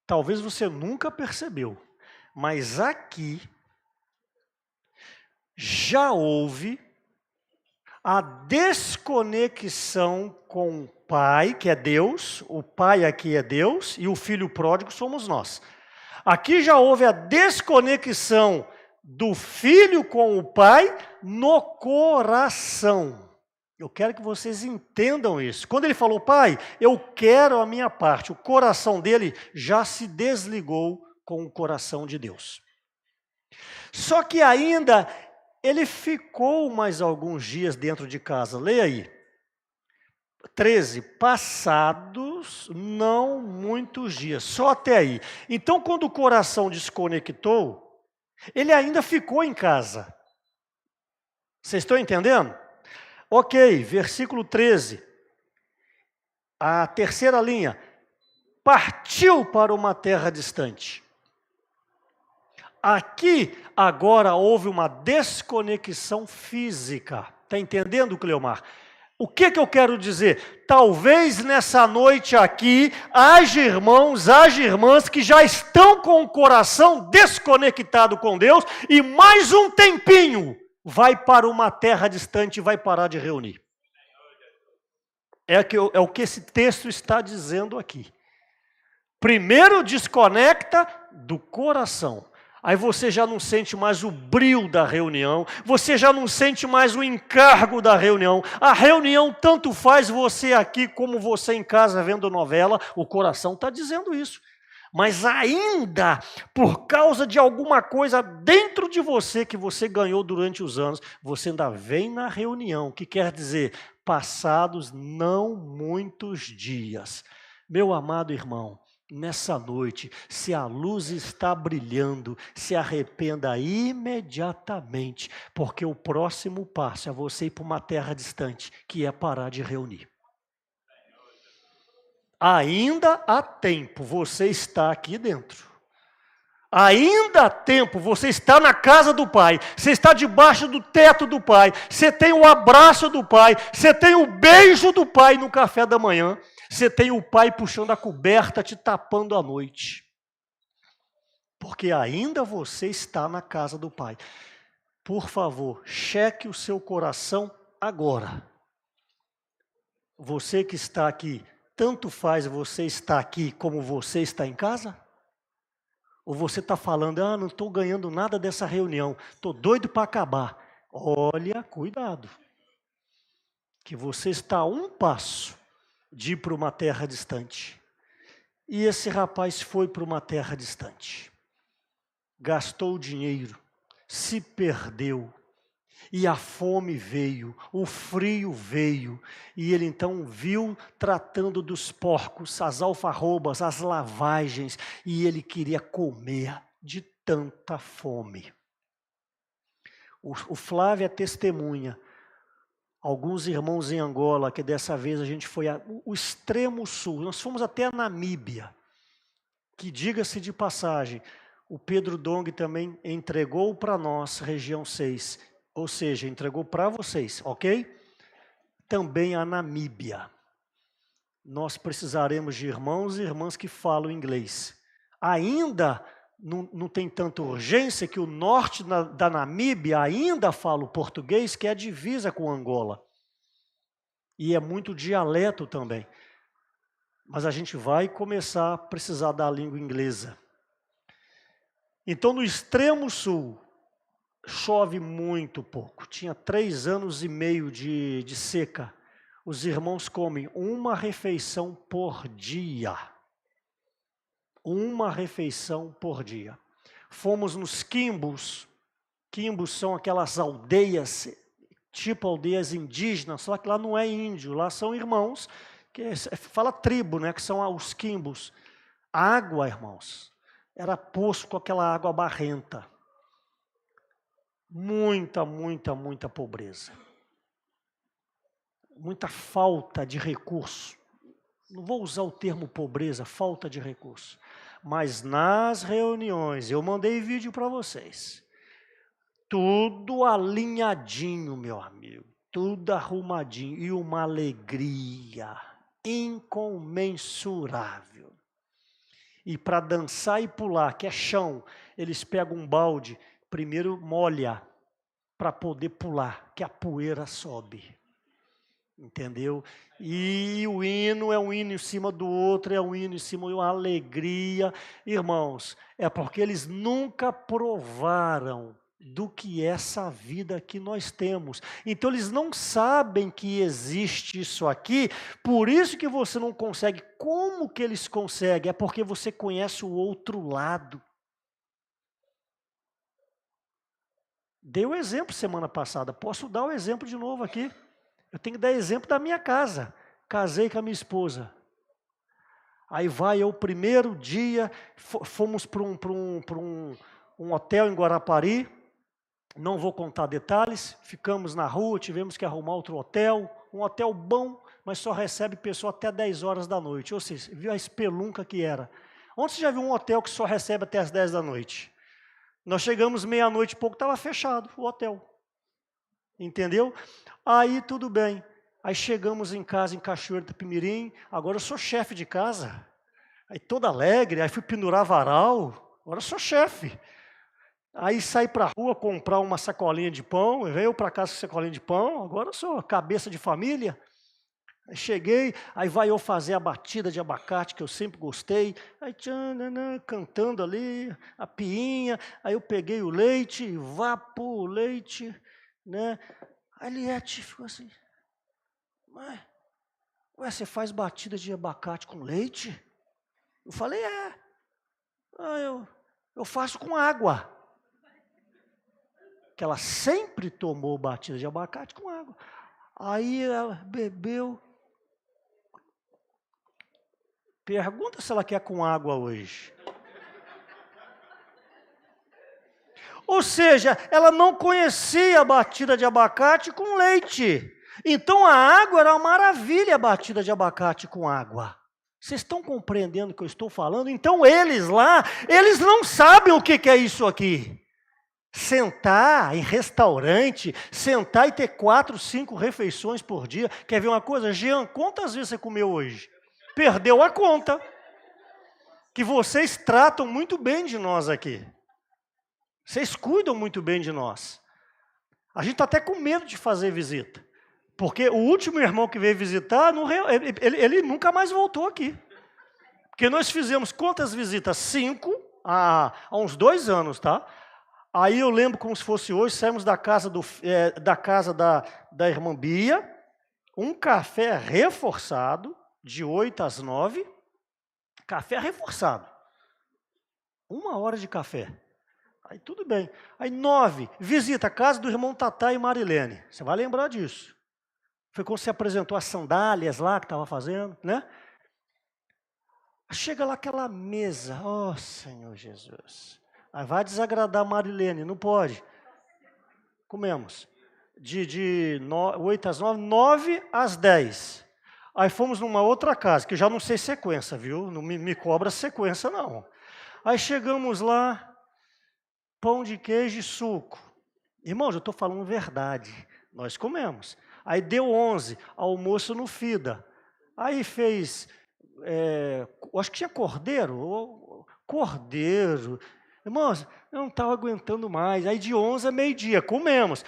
Talvez você nunca percebeu, mas aqui já houve a desconexão com o Pai, que é Deus, o Pai aqui é Deus, e o Filho pródigo somos nós. Aqui já houve a desconexão do Filho com o Pai no coração. Eu quero que vocês entendam isso. Quando ele falou, Pai, eu quero a minha parte, o coração dele já se desligou com o coração de Deus. Só que ainda ele ficou mais alguns dias dentro de casa. Leia aí. 13. Passados não muitos dias. Só até aí. Então, quando o coração desconectou, ele ainda ficou em casa. Vocês estão entendendo? Ok, versículo 13. A terceira linha. Partiu para uma terra distante. Aqui, agora, houve uma desconexão física. Está entendendo, Cleomar? O que eu quero dizer? Talvez nessa noite aqui, haja irmãos, haja irmãs que já estão com o coração desconectado com Deus e mais um tempinho vai para uma terra distante e vai parar de reunir. É o que esse texto está dizendo aqui. Primeiro desconecta do coração. Aí você já não sente mais o brio da reunião, você já não sente mais o encargo da reunião. A reunião tanto faz você aqui como você em casa vendo novela, o coração está dizendo isso. Mas ainda, por causa de alguma coisa dentro de você que você ganhou durante os anos, você ainda vem na reunião, que quer dizer, passados não muitos dias. Meu amado irmão, nessa noite, se a luz está brilhando, se arrependa imediatamente, porque o próximo passo é você ir para uma terra distante, que é parar de reunir. Ainda há tempo, você está aqui dentro. Ainda há tempo, você está na casa do Pai, você está debaixo do teto do Pai, você tem o abraço do Pai, você tem o beijo do Pai no café da manhã, você tem o Pai puxando a coberta, te tapando à noite. Porque ainda você está na casa do Pai. Por favor, cheque o seu coração agora. Você que está aqui, tanto faz você estar aqui como você está em casa? Ou você está falando, não estou ganhando nada dessa reunião, estou doido para acabar. Olha, cuidado. Que você está a um passo de ir para uma terra distante. E esse rapaz foi para uma terra distante. Gastou dinheiro, se perdeu. E a fome veio, o frio veio, e ele então viu tratando dos porcos, as alfarrobas, as lavagens, e ele queria comer de tanta fome. O Flávio é testemunha. Alguns irmãos em Angola, que dessa vez a gente foi ao extremo sul, nós fomos até a Namíbia, que diga-se de passagem, o Pedro Dong também entregou para nós, região 6, ou seja, entregou para vocês, ok? Também a Namíbia. Nós precisaremos de irmãos e irmãs que falam inglês. Ainda não tem tanta urgência que o norte da Namíbia ainda fala o português, que é a divisa com Angola. E é muito dialeto também. Mas a gente vai começar a precisar da língua inglesa. Então, no extremo sul, chove muito pouco. Tinha 3 anos e meio de seca. Os irmãos comem uma refeição por dia. Uma refeição por dia. Fomos nos quimbos. Quimbos são aquelas aldeias, tipo aldeias indígenas, só que lá não é índio, lá são irmãos, que fala tribo, né, que são os quimbos. Água, irmãos, era poço com aquela água barrenta. Muita, muita, muita pobreza. Muita falta de recurso. Não vou usar o termo pobreza, falta de recurso. Mas nas reuniões, eu mandei vídeo para vocês. Tudo alinhadinho, meu amigo. Tudo arrumadinho. E uma alegria incomensurável. E para dançar e pular, que é chão, eles pegam um balde, primeiro molha, para poder pular, que a poeira sobe. Entendeu? E o hino é um hino em cima do outro, é um hino em cima de uma alegria. Irmãos, é porque eles nunca provaram do que é essa vida que nós temos. Então eles não sabem que existe isso aqui, por isso que você não consegue. Como que eles conseguem? É porque você conhece o outro lado. Dei o exemplo semana passada, posso dar o exemplo de novo aqui. Eu tenho que dar exemplo da minha casa. Casei com a minha esposa. Aí vai eu, primeiro dia, fomos para um hotel em Guarapari. Não vou contar detalhes. Ficamos na rua, tivemos que arrumar outro hotel. Um hotel bom, mas só recebe pessoa até 10 horas da noite. Ou seja, viu a espelunca que era. Onde você já viu um hotel que só recebe até as 10 da noite? Nós chegamos meia-noite e pouco, estava fechado o hotel. Entendeu? Aí tudo bem. Aí chegamos em casa em Cachoeira do Pimirim. Agora eu sou chefe de casa. Aí todo alegre. Aí fui pendurar varal. Agora eu sou chefe. Aí saí para a rua comprar uma sacolinha de pão. Veio para casa com sacolinha de pão. Agora eu sou cabeça de família. Aí cheguei. Aí vai eu fazer a batida de abacate, que eu sempre gostei. Aí cantando ali, a piinha. Aí eu peguei o leite, vapor o leite, né? A Eliette ficou assim, ué, você faz batida de abacate com leite? Eu falei, Eu faço com água. Que ela sempre tomou batida de abacate com água. Aí ela bebeu. Pergunta se ela quer com água hoje. Ou seja, ela não conhecia a batida de abacate com leite. Então a água era uma maravilha, a batida de abacate com água. Vocês estão compreendendo o que eu estou falando? Então eles lá, eles não sabem o que é isso aqui. Sentar em restaurante, sentar e ter 4, 5 refeições por dia. Quer ver uma coisa? Jean, quantas vezes você comeu hoje? Perdeu a conta. Que vocês tratam muito bem de nós aqui. Vocês cuidam muito bem de nós. A gente está até com medo de fazer visita. Porque o último irmão que veio visitar, ele nunca mais voltou aqui. Porque nós fizemos quantas visitas? 5, há uns 2 anos, tá? Aí eu lembro como se fosse hoje, saímos da casa da irmã Bia, um café reforçado, de 8 às 9, café reforçado. 1 hora de café. Aí tudo bem. Aí 9, visita a casa do irmão Tatá e Marilene. Você vai lembrar disso. Foi quando você apresentou as sandálias lá que estava fazendo, né? Chega lá aquela mesa, oh Senhor Jesus. Aí vai desagradar a Marilene, não pode. Comemos. De 8 às 9, 9 às 10. Aí fomos numa outra casa, que eu já não sei sequência, viu? Não me cobra sequência, não. Aí chegamos lá, pão de queijo e suco. Irmãos, eu estou falando verdade. Nós comemos. Aí deu 11, almoço no FIDA. Aí fez, acho que tinha cordeiro. Cordeiro. Irmãos, eu não estava aguentando mais. Aí de 11 a meio-dia, comemos.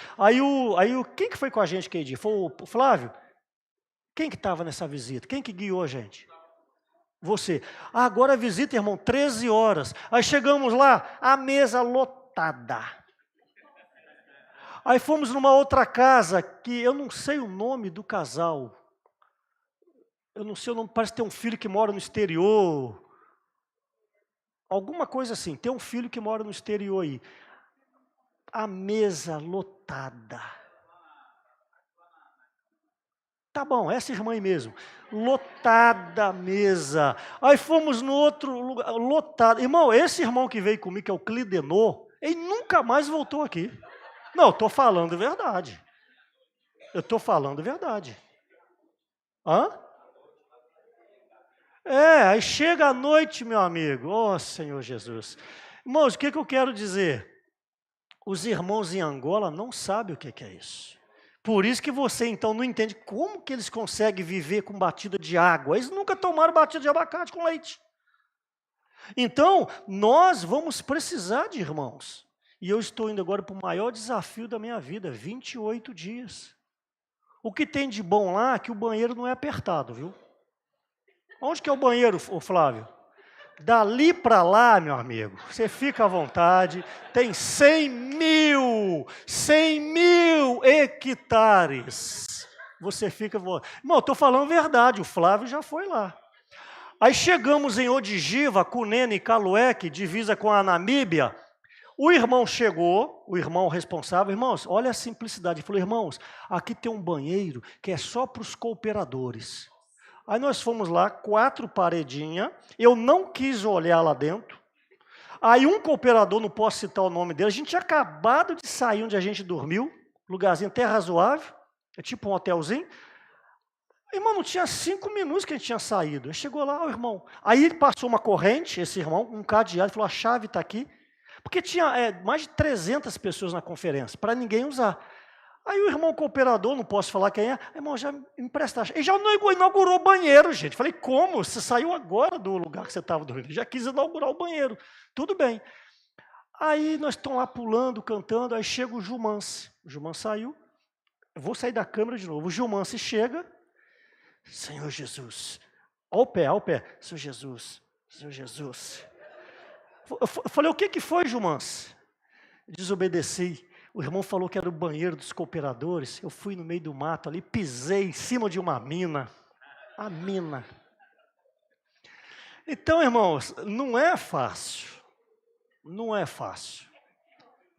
Quem que foi com a gente aquele dia? Foi o Flávio? Quem que estava nessa visita? Quem que guiou a gente? Você. Agora a visita, irmão, 13 horas. Aí chegamos lá, a mesa lotada. Aí fomos numa outra casa, que eu não sei o nome do casal. Eu não sei o nome, parece que tem um filho que mora no exterior. Alguma coisa assim, tem um filho que mora no exterior aí. A mesa lotada. Tá bom, essa irmã aí mesmo. Lotada a mesa. Aí fomos no outro lugar, lotado. Irmão, esse irmão que veio comigo, que é o Clidenor, ele nunca mais voltou aqui. Não, eu estou falando a verdade. Eu estou falando a verdade. Hã? Aí chega a noite, meu amigo. Oh, Senhor Jesus. Irmãos, o que eu quero dizer? Os irmãos em Angola não sabem o que é isso. Por isso que você, então, não entende como que eles conseguem viver com batida de água. Eles nunca tomaram batida de abacate com leite. Então, nós vamos precisar de irmãos. E eu estou indo agora para o maior desafio da minha vida, 28 dias. O que tem de bom lá é que o banheiro não é apertado, viu? Onde que é o banheiro, Flávio? Dali para lá, meu amigo, você fica à vontade, tem 100 mil hectares. Você fica... Irmão, eu estou falando verdade, o Flávio já foi lá. Aí chegamos em Odigiva, Cunene e Calueque, divisa com a Namíbia. O irmão chegou, o irmão responsável, irmãos, olha a simplicidade. Ele falou, irmãos, aqui tem um banheiro que é só para os cooperadores. Aí nós fomos lá, 4 paredinhas, eu não quis olhar lá dentro. Aí um cooperador, não posso citar o nome dele, a gente tinha acabado de sair onde a gente dormiu, lugarzinho até razoável, é tipo um hotelzinho. Irmão, não tinha 5 minutos que a gente tinha saído. Ele chegou lá, irmão. Aí ele passou uma corrente, esse irmão, um cadeado, falou, a chave está aqui. Porque tinha mais de 300 pessoas na conferência, para ninguém usar. Aí o irmão cooperador, não posso falar quem é, irmão, já me empresta. Ele já inaugurou o banheiro, gente. Falei, como? Você saiu agora do lugar que você estava dormindo. Ele já quis inaugurar o banheiro. Tudo bem. Aí nós estamos lá pulando, cantando, aí chega o Gilmance. O Gilmance saiu. Eu vou sair da câmera de novo. O Gilmance chega. Senhor Jesus. Ao pé. Senhor Jesus. Senhor Jesus. Eu falei, o que foi, Gilmance? Desobedeci. O irmão falou que era o banheiro dos cooperadores. Eu fui no meio do mato ali, pisei em cima de uma mina. A mina. Então, irmãos, não é fácil. Não é fácil.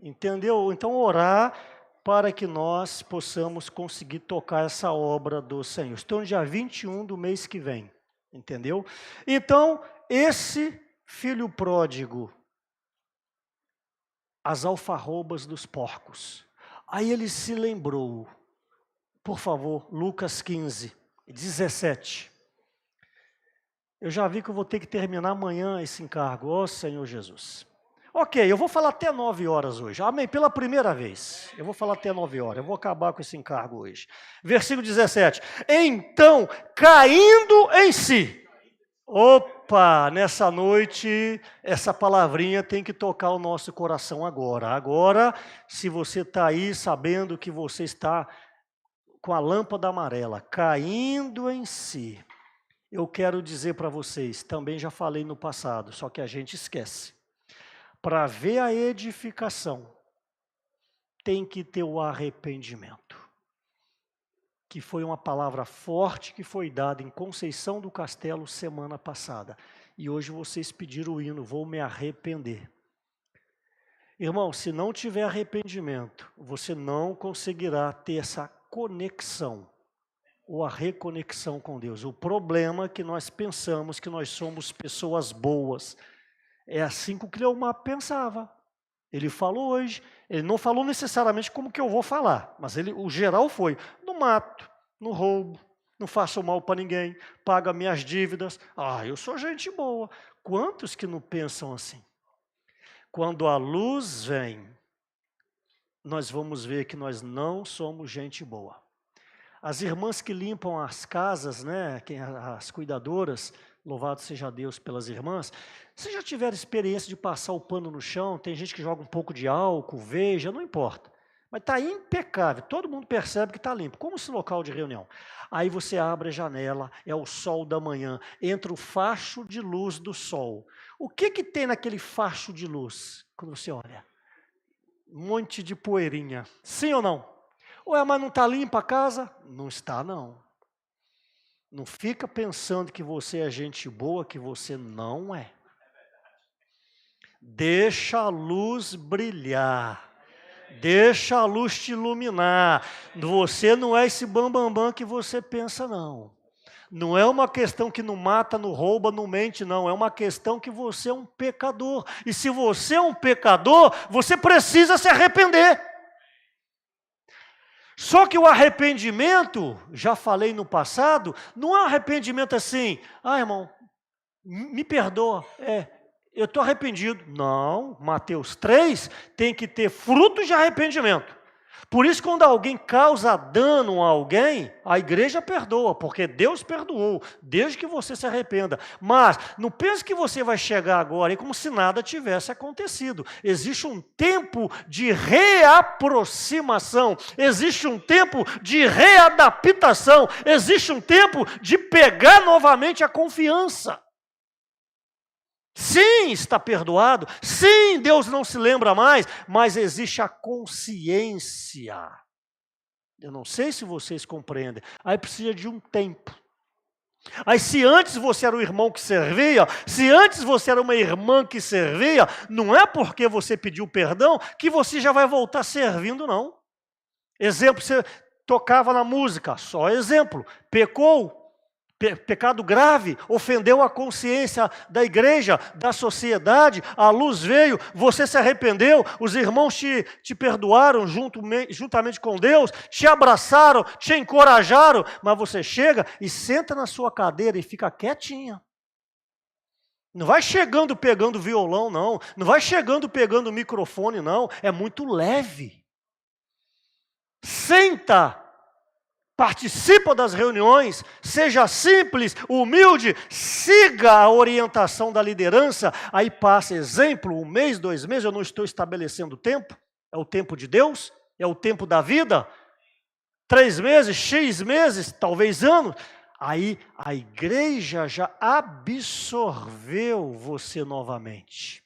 Entendeu? Então, orar para que nós possamos conseguir tocar essa obra do Senhor. Estou no dia 21 do mês que vem. Entendeu? Então, esse filho pródigo, as alfarrobas dos porcos. Aí ele se lembrou, por favor, Lucas 15, 17. Eu já vi que eu vou ter que terminar amanhã esse encargo, ó Senhor Jesus. Ok, eu vou falar até 9 horas hoje, amém, pela primeira vez. Eu vou falar até 9 horas, eu vou acabar com esse encargo hoje. Versículo 17. Então, caindo em si. Opa, nessa noite, essa palavrinha tem que tocar o nosso coração agora. Agora, se você está aí sabendo que você está com a lâmpada amarela, caindo em si, eu quero dizer para vocês, também já falei no passado, só que a gente esquece. Para ver a edificação, tem que ter o arrependimento. Que foi uma palavra forte que foi dada em Conceição do Castelo semana passada. E hoje vocês pediram o hino, vou me arrepender. Irmão, se não tiver arrependimento, você não conseguirá ter essa conexão, ou a reconexão com Deus. O problema é que nós pensamos que nós somos pessoas boas. É assim que o Cleomar pensava. Ele falou hoje, ele não falou necessariamente como que eu vou falar, mas o geral foi, não mato, não roubo, não faço mal para ninguém, pago minhas dívidas, eu sou gente boa. Quantos que não pensam assim? Quando a luz vem, nós vamos ver que nós não somos gente boa. As irmãs que limpam as casas, né, as cuidadoras, louvado seja Deus pelas irmãs, vocês já tiveram experiência de passar o pano no chão? Tem gente que joga um pouco de álcool, veja, não importa. Mas está impecável, todo mundo percebe que está limpo, como esse local de reunião. Aí você abre a janela, é o sol da manhã, entra o facho de luz do sol. O que tem naquele facho de luz, quando você olha? Um monte de poeirinha, sim ou não? Ué, mas não está limpa a casa? Não está, não. Não fica pensando que você é gente boa, que você não é. Deixa a luz brilhar. Deixa a luz te iluminar. Você não é esse bambambam que você pensa, não. Não é uma questão que não mata, não rouba, não mente, não. É uma questão que você é um pecador. E se você é um pecador, você precisa se arrepender. Só que o arrependimento, já falei no passado, não é um arrependimento assim, irmão, me perdoa, eu estou arrependido. Não, Mateus 3 tem que ter frutos de arrependimento. Por isso, quando alguém causa dano a alguém, a igreja perdoa, porque Deus perdoou, desde que você se arrependa. Mas não pense que você vai chegar agora e como se nada tivesse acontecido. Existe um tempo de reaproximação, existe um tempo de readaptação, existe um tempo de pegar novamente a confiança. Sim, está perdoado. Sim, Deus não se lembra mais, mas existe a consciência. Eu não sei se vocês compreendem. Aí precisa de um tempo. Aí se antes você era um irmão que servia, se antes você era uma irmã que servia, não é porque você pediu perdão que você já vai voltar servindo, não. Exemplo, você tocava na música, só exemplo, pecou. Pecado grave, ofendeu a consciência da igreja, da sociedade, a luz veio, você se arrependeu, os irmãos te perdoaram juntamente com Deus, te abraçaram, te encorajaram, mas você chega e senta na sua cadeira e fica quietinha. Não vai chegando pegando violão, não. Não vai chegando pegando microfone, não. É muito leve. Senta. Participa das reuniões, seja simples, humilde, siga a orientação da liderança, aí passa exemplo, 1 mês, 2 meses, eu não estou estabelecendo tempo, é o tempo de Deus, é o tempo da vida, 3 meses, X meses, talvez anos, aí a igreja já absorveu você novamente.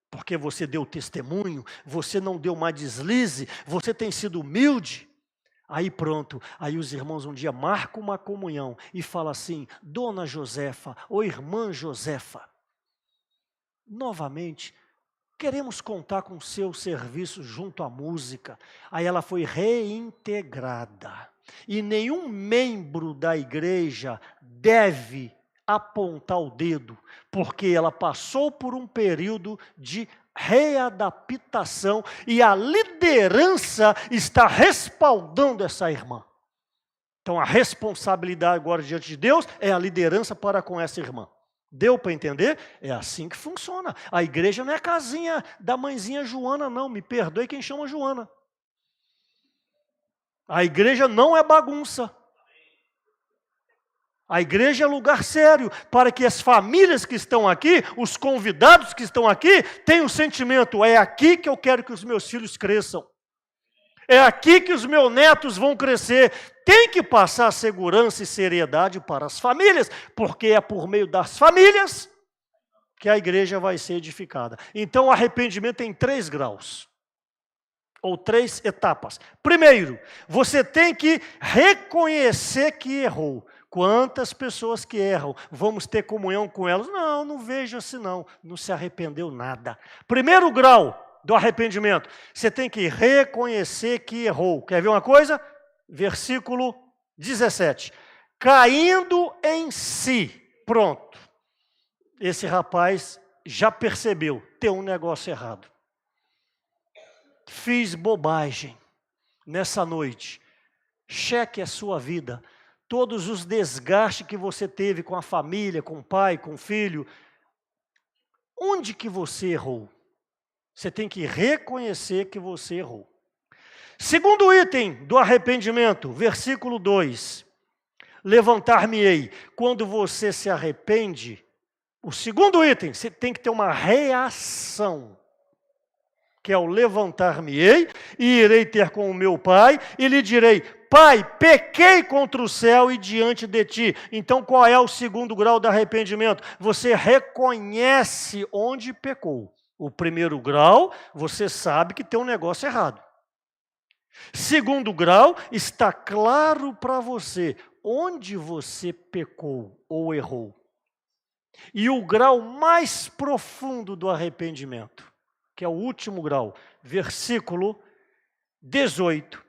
Porque você deu testemunho, você não deu mais deslize, você tem sido humilde. Aí pronto, aí os irmãos um dia marcam uma comunhão e falam assim, Dona Josefa ou Irmã Josefa, novamente, queremos contar com o seu serviço junto à música. Aí ela foi reintegrada. E nenhum membro da igreja deve apontar o dedo, porque ela passou por um período de readaptação e a liderança está respaldando essa irmã. Então a responsabilidade agora diante de Deus é a liderança para com essa irmã. Deu para entender? É assim que funciona. A igreja não é a casinha da mãezinha Joana, não. Me perdoe quem chama Joana. A igreja não é bagunça. A igreja é lugar sério, para que as famílias que estão aqui, os convidados que estão aqui, tenham o sentimento, é aqui que eu quero que os meus filhos cresçam. É aqui que os meus netos vão crescer. Tem que passar segurança e seriedade para as famílias, porque é por meio das famílias que a igreja vai ser edificada. Então o arrependimento tem 3 graus. Ou 3 etapas. Primeiro, você tem que reconhecer que errou. Quantas pessoas que erram, vamos ter comunhão com elas? Não, não vejo assim não, não se arrependeu nada. Primeiro grau do arrependimento, você tem que reconhecer que errou. Quer ver uma coisa? Versículo 17. Caindo em si. Pronto. Esse rapaz já percebeu, tem um negócio errado. Fiz bobagem nessa noite. Cheque a sua vida. Todos os desgastes que você teve com a família, com o pai, com o filho. Onde que você errou? Você tem que reconhecer que você errou. Segundo item do arrependimento, versículo 2. Levantar-me-ei. Quando você se arrepende, o segundo item, você tem que ter uma reação. Que é o levantar-me-ei, e irei ter com o meu pai, e lhe direi, Pai, pequei contra o céu e diante de ti. Então qual é o segundo grau do arrependimento? Você reconhece onde pecou. O primeiro grau, você sabe que tem um negócio errado. Segundo grau, está claro para você onde você pecou ou errou. E o grau mais profundo do arrependimento, que é o último grau, versículo 18.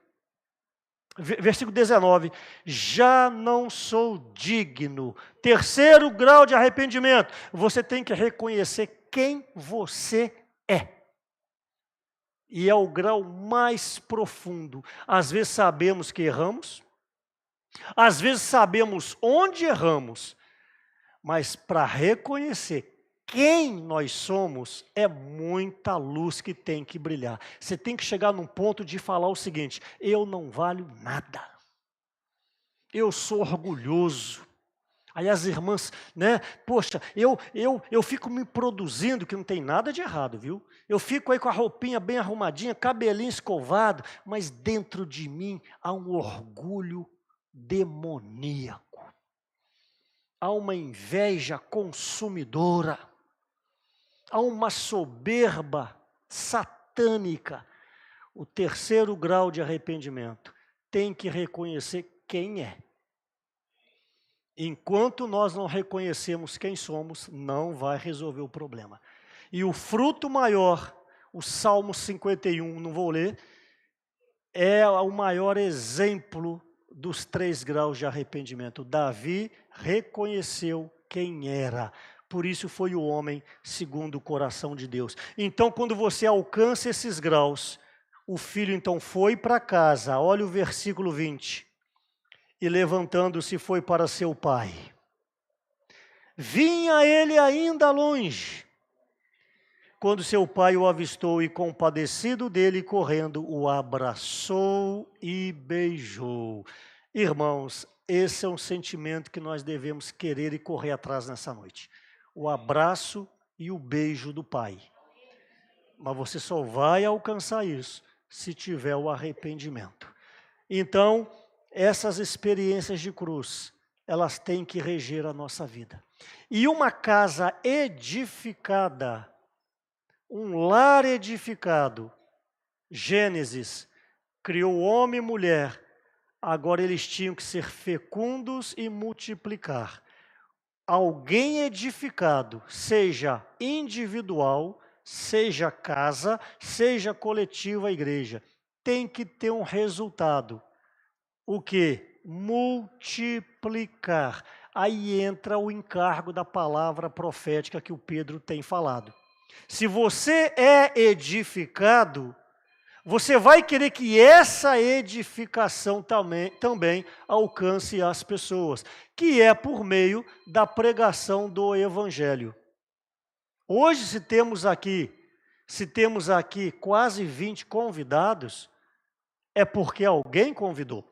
Versículo 19, já não sou digno. Terceiro grau de arrependimento, você tem que reconhecer quem você é. E é o grau mais profundo. Às vezes sabemos que erramos, às vezes sabemos onde erramos, mas para reconhecer quem nós somos, é muita luz que tem que brilhar. Você tem que chegar num ponto de falar o seguinte, eu não valho nada. Eu sou orgulhoso. Aí as irmãs, né, poxa, eu fico me produzindo, que não tem nada de errado, viu? Eu fico aí com a roupinha bem arrumadinha, cabelinho escovado, mas dentro de mim há um orgulho demoníaco. Há uma inveja consumidora. Há uma soberba satânica. O terceiro grau de arrependimento tem que reconhecer quem é. Enquanto nós não reconhecemos quem somos, não vai resolver o problema. E o fruto maior, o Salmo 51, não vou ler, é o maior exemplo dos 3 graus de arrependimento. Davi reconheceu quem era. Por isso foi o homem segundo o coração de Deus. Então, quando você alcança esses graus, o filho então foi para casa. Olha o versículo 20. E levantando-se foi para seu pai. Vinha ele ainda longe, quando seu pai o avistou e compadecido dele, correndo, o abraçou e beijou. Irmãos, esse é um sentimento que nós devemos querer e correr atrás nessa noite. O abraço e o beijo do pai. Mas você só vai alcançar isso se tiver o arrependimento. Então, essas experiências de cruz, elas têm que reger a nossa vida. E uma casa edificada, um lar edificado, Gênesis, criou homem e mulher, agora eles tinham que ser fecundos e multiplicar. Alguém edificado, seja individual, seja casa, seja coletiva a igreja, tem que ter um resultado. O quê? Multiplicar. Aí entra o encargo da palavra profética que o Pedro tem falado. Se você é edificado, você vai querer que essa edificação também alcance as pessoas, que é por meio da pregação do Evangelho. Hoje, se temos aqui quase 20 convidados, é porque alguém convidou.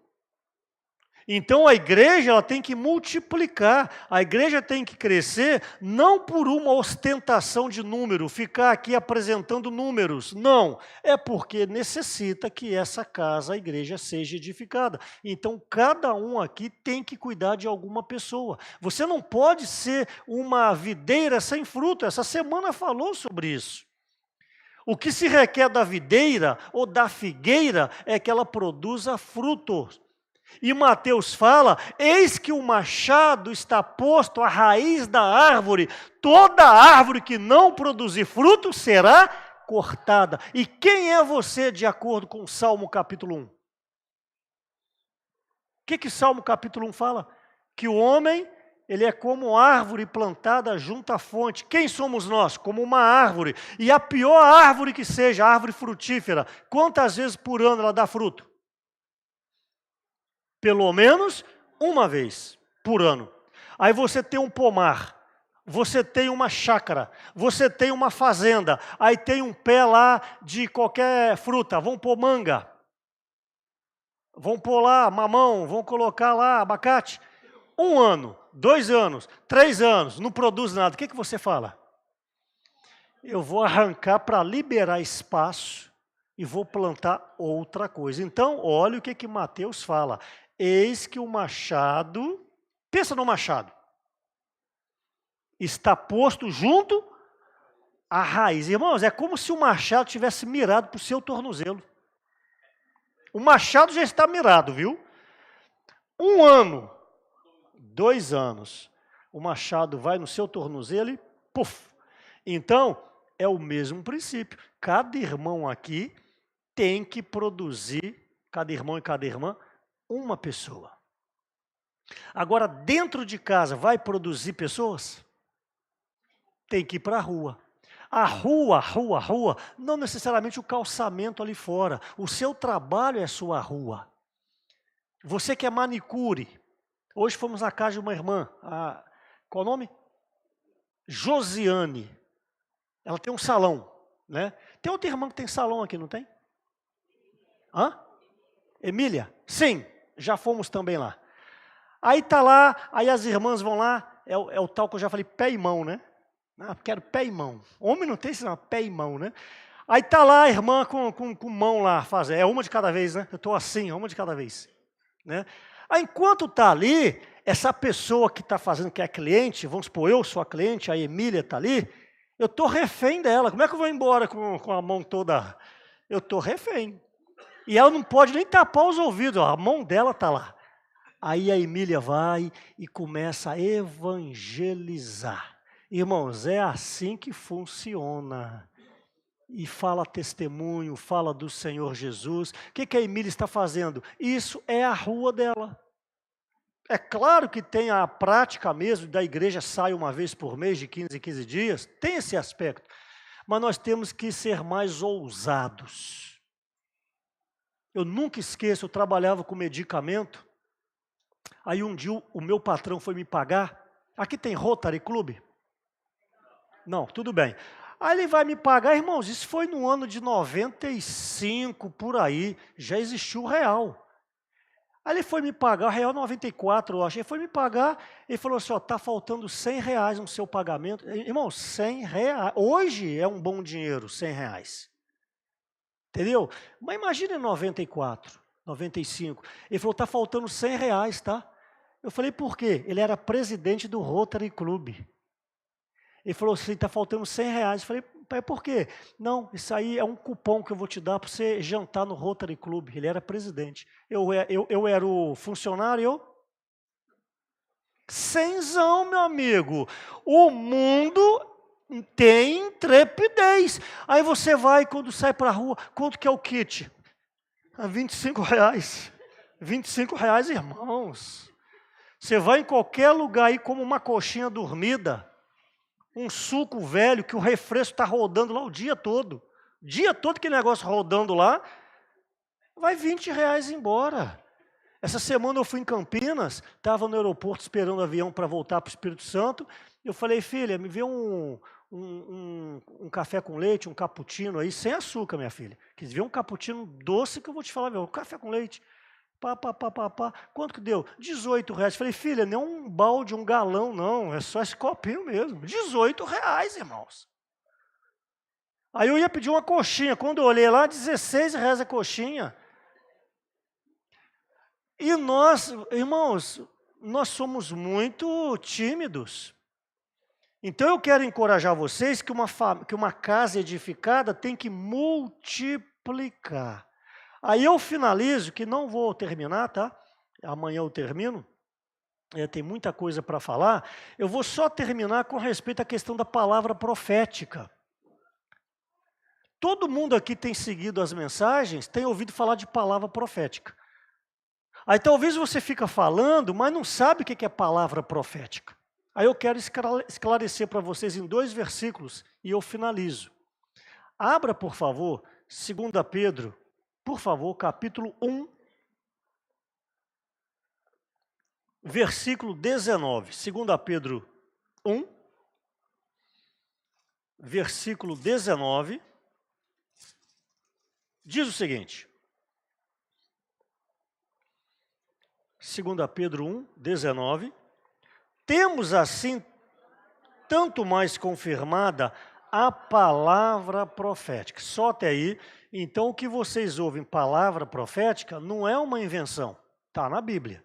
Então a igreja ela tem que multiplicar, a igreja tem que crescer, não por uma ostentação de número, ficar aqui apresentando números, não, é porque necessita que essa casa, a igreja, seja edificada. Então cada um aqui tem que cuidar de alguma pessoa. Você não pode ser uma videira sem fruto, essa semana falou sobre isso. O que se requer da videira ou da figueira é que ela produza frutos. E Mateus fala, eis que o machado está posto à raiz da árvore, toda árvore que não produzir fruto será cortada. E quem é você de acordo com o Salmo capítulo 1? O que Salmo capítulo 1 fala? Que o homem, ele é como árvore plantada junto à fonte. Quem somos nós? Como uma árvore. E a pior árvore que seja, a árvore frutífera, quantas vezes por ano ela dá fruto? Pelo menos uma vez por ano. Aí você tem um pomar, você tem uma chácara, você tem uma fazenda, aí tem um pé lá de qualquer fruta, vão pôr manga, vão pôr lá mamão, vão colocar lá abacate. 1 ano, 2 anos, 3 anos, não produz nada. O que você fala? Eu vou arrancar para liberar espaço e vou plantar outra coisa. Então, olha o que Mateus fala. Eis que o machado, pensa no machado, está posto junto à raiz. Irmãos, é como se o machado tivesse mirado para o seu tornozelo. O machado já está mirado, viu? 1 ano, 2 anos, o machado vai no seu tornozelo e puf. Então, é o mesmo princípio. Cada irmão aqui tem que produzir, cada irmão e cada irmã, uma pessoa. Agora, dentro de casa, vai produzir pessoas? Tem que ir para a rua. A rua, não necessariamente o calçamento ali fora. O seu trabalho é sua rua. Você que é manicure. Hoje fomos na casa de uma irmã. Qual o nome? Josiane. Ela tem um salão, né? Tem outra irmã que tem salão aqui, não tem? Hã? Emília? Sim. Já fomos também lá. Aí está lá, aí as irmãs vão lá, é o tal que eu já falei, pé e mão, né? Quero pé e mão. Homem não tem isso não, pé e mão, né? Aí está lá a irmã com mão lá, é uma de cada vez, né? Eu estou assim, uma de cada vez. Né? Aí enquanto está ali, essa pessoa que está fazendo, que é cliente, vamos supor, eu sou a cliente, a Emília está ali, eu estou refém dela. Como é que eu vou embora com a mão toda? Eu estou refém. E ela não pode nem tapar os ouvidos, ó, a mão dela está lá. Aí a Emília vai e começa a evangelizar. Irmãos, é assim que funciona. E fala testemunho, fala do Senhor Jesus. O que a Emília está fazendo? Isso é a rua dela. É claro que tem a prática mesmo da igreja sai uma vez por mês, de 15 em 15 dias. Tem esse aspecto. Mas nós temos que ser mais ousados. Eu nunca esqueço, eu trabalhava com medicamento. Aí um dia o meu patrão foi me pagar. Aqui tem Rotary Club? Não, tudo bem. Aí ele vai me pagar, irmãos, isso foi no ano de 95, por aí, já existiu o real. Aí ele foi me pagar, o real 94, eu acho, ele foi me pagar, ele falou assim, ó, está faltando R$100 no seu pagamento. Irmãos, R$100, hoje é um bom dinheiro, R$100. Entendeu? Mas imagina em 94, 95, ele falou, está faltando R$100, tá? Eu falei, por quê? Ele era presidente do Rotary Club. Ele falou assim, está faltando R$100. Eu falei, por quê? Não, isso aí é um cupom que eu vou te dar para você jantar no Rotary Club. Ele era presidente. Eu era o funcionário, cenzão, meu amigo. O mundo Tem intrepidez. Aí você vai, quando sai para a rua, quanto que é o kit? R$25. R$25, irmãos. Você vai em qualquer lugar aí, como uma coxinha dormida, um suco velho, que o refresco está rodando lá o dia todo. O dia todo que negócio rodando lá, vai R$20 embora. Essa semana eu fui em Campinas, estava no aeroporto esperando o avião para voltar para o Espírito Santo. Eu falei, filha, me vê um café com leite, um cappuccino aí, sem açúcar, minha filha. Quis ver um cappuccino doce que eu vou te falar, meu, um café com leite. Quanto que deu? R$18. Falei, filha, não é um balde, um galão, não. É só esse copinho mesmo. R$18, irmãos. Aí eu ia pedir uma coxinha. Quando eu olhei lá, R$16 a coxinha. E nós, irmãos, nós somos muito tímidos. Então eu quero encorajar vocês que uma casa edificada tem que multiplicar. Aí eu finalizo, que não vou terminar, tá? Amanhã eu termino. Tem muita coisa para falar. Eu vou só terminar com respeito à questão da palavra profética. Todo mundo aqui tem seguido as mensagens, tem ouvido falar de palavra profética. Aí talvez você fica falando, mas não sabe o que é palavra profética. Aí eu quero esclarecer para vocês em 2 versículos e eu finalizo. Abra, por favor, 2 Pedro, por favor, capítulo 1, versículo 19. 2 Pedro 1, versículo 19, diz o seguinte. 2 Pedro 1, 19. Temos assim, tanto mais confirmada, a palavra profética. Só até aí. Então, o que vocês ouvem, palavra profética, não é uma invenção. Está na Bíblia.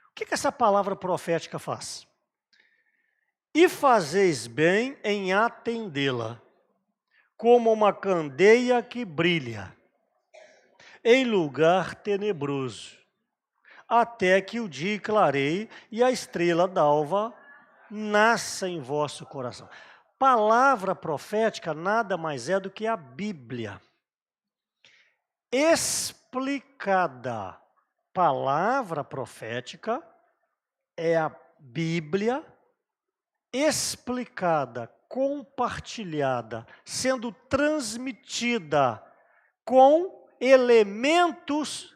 O que essa palavra profética faz? E fazeis bem em atendê-la, como uma candeia que brilha, em lugar tenebroso, até que o dia clareie e a estrela d'alva nasça em vosso coração. Palavra profética nada mais é do que a Bíblia explicada. Palavra profética é a Bíblia explicada, compartilhada, sendo transmitida com elementos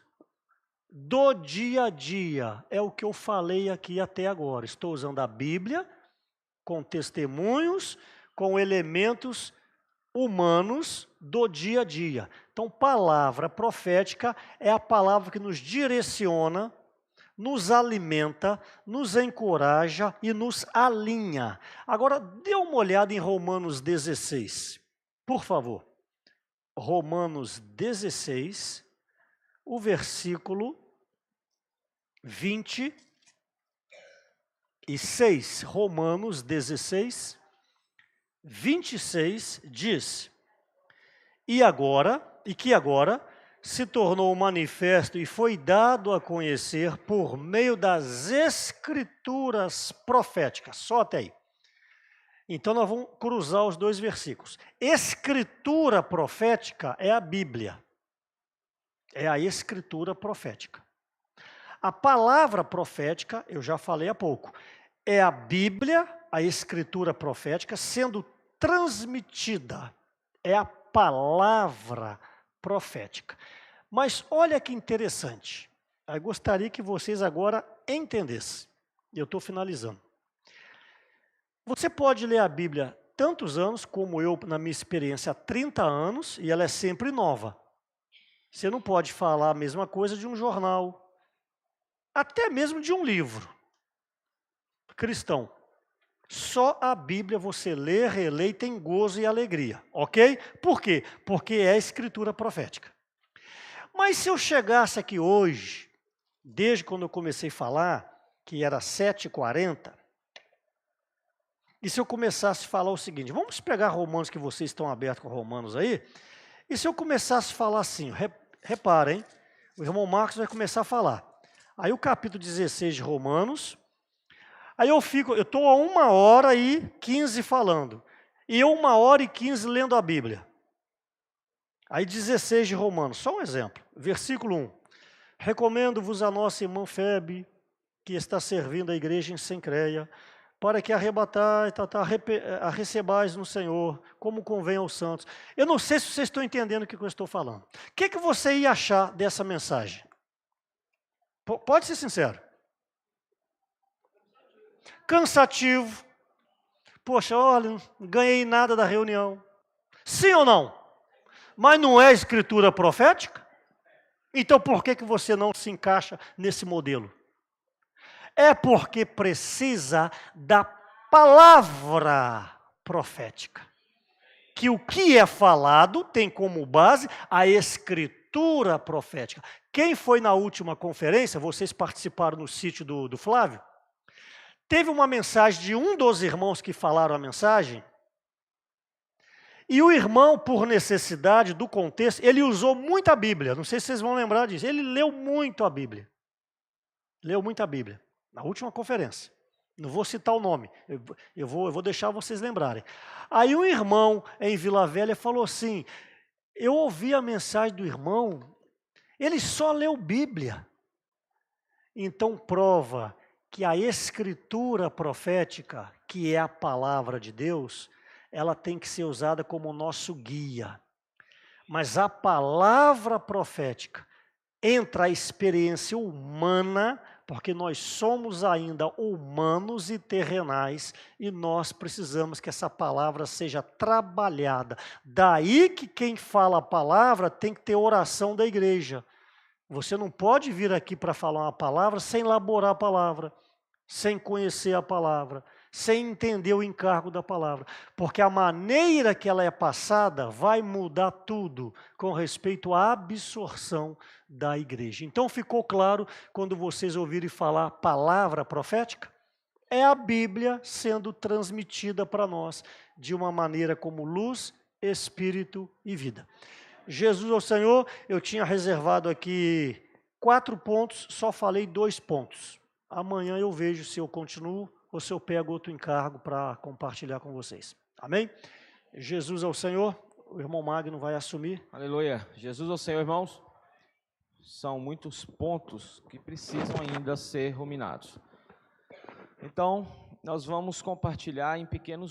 do dia a dia. É o que eu falei aqui até agora. Estou usando a Bíblia com testemunhos, com elementos humanos do dia a dia. Então, palavra profética é a palavra que nos direciona, nos alimenta, nos encoraja e nos alinha. Agora, dê uma olhada em Romanos 16, por favor. Romanos 16, o versículo 26. Romanos 16, 26 diz: que agora se tornou manifesto e foi dado a conhecer por meio das escrituras proféticas. Só até aí. Então nós vamos cruzar os 2 versículos. Escritura profética é a Bíblia. É a escritura profética. A palavra profética, eu já falei há pouco, é a Bíblia, a escritura profética, sendo transmitida. É a palavra profética. Mas olha que interessante. Eu gostaria que vocês agora entendessem. Eu estou finalizando. Você pode ler a Bíblia tantos anos, como eu, na minha experiência, há 30 anos, e ela é sempre nova. Você não pode falar a mesma coisa de um jornal, até mesmo de um livro cristão. Só a Bíblia você lê, relê e tem gozo e alegria, ok? Por quê? Porque é a escritura profética. Mas se eu chegasse aqui hoje, desde quando eu comecei a falar, que era 7h40, e se eu começasse a falar o seguinte, vamos pegar Romanos, que vocês estão abertos com Romanos aí, e se eu começasse a falar assim, reparem, o irmão Marcos vai começar a falar. Aí o capítulo 16 de Romanos, aí eu estou a 1h15 falando. e eu 1h15 lendo a Bíblia. Aí 16 de Romanos, só um exemplo. Versículo 1. Recomendo-vos a nossa irmã Febe, que está servindo a igreja em Sencreia, para que a recebais no Senhor, como convém aos santos. Eu não sei se vocês estão entendendo o que eu estou falando. O que você ia achar dessa mensagem? Pode ser sincero. Cansativo. Poxa, olha, não ganhei nada da reunião. Sim ou não? Mas não é escritura profética? Então por que você não se encaixa nesse modelo? É porque precisa da palavra profética. Que o que é falado tem como base a escritura profética. Quem foi na última conferência, vocês participaram no sítio do Flávio, teve uma mensagem de um dos irmãos que falaram a mensagem, e o irmão, por necessidade do contexto, ele usou muito a Bíblia. Não sei se vocês vão lembrar disso. Ele leu muito a Bíblia. Leu muito a Bíblia, na última conferência. Não vou citar o nome, eu vou deixar vocês lembrarem. Aí um irmão em Vila Velha falou assim, eu ouvi a mensagem do irmão, ele só leu Bíblia. Então prova que a escritura profética, que é a palavra de Deus, ela tem que ser usada como nosso guia. Mas a palavra profética entra a experiência humana, porque nós somos ainda humanos e terrenais, e nós precisamos que essa palavra seja trabalhada. Daí que quem fala a palavra tem que ter oração da igreja. Você não pode vir aqui para falar uma palavra sem elaborar a palavra, sem conhecer a palavra, sem entender o encargo da palavra. Porque a maneira que ela é passada vai mudar tudo com respeito à absorção da igreja. Então ficou claro quando vocês ouvirem falar palavra profética? É a Bíblia sendo transmitida para nós de uma maneira como luz, espírito e vida. Jesus ao Senhor, eu tinha reservado aqui 4 pontos, só falei 2 pontos. Amanhã eu vejo se eu continuo ou se eu pego outro encargo para compartilhar com vocês. Amém? Jesus ao Senhor, o irmão Magno vai assumir. Aleluia. Jesus ao Senhor, irmãos. São muitos pontos que precisam ainda ser ruminados. Então, nós vamos compartilhar em pequenos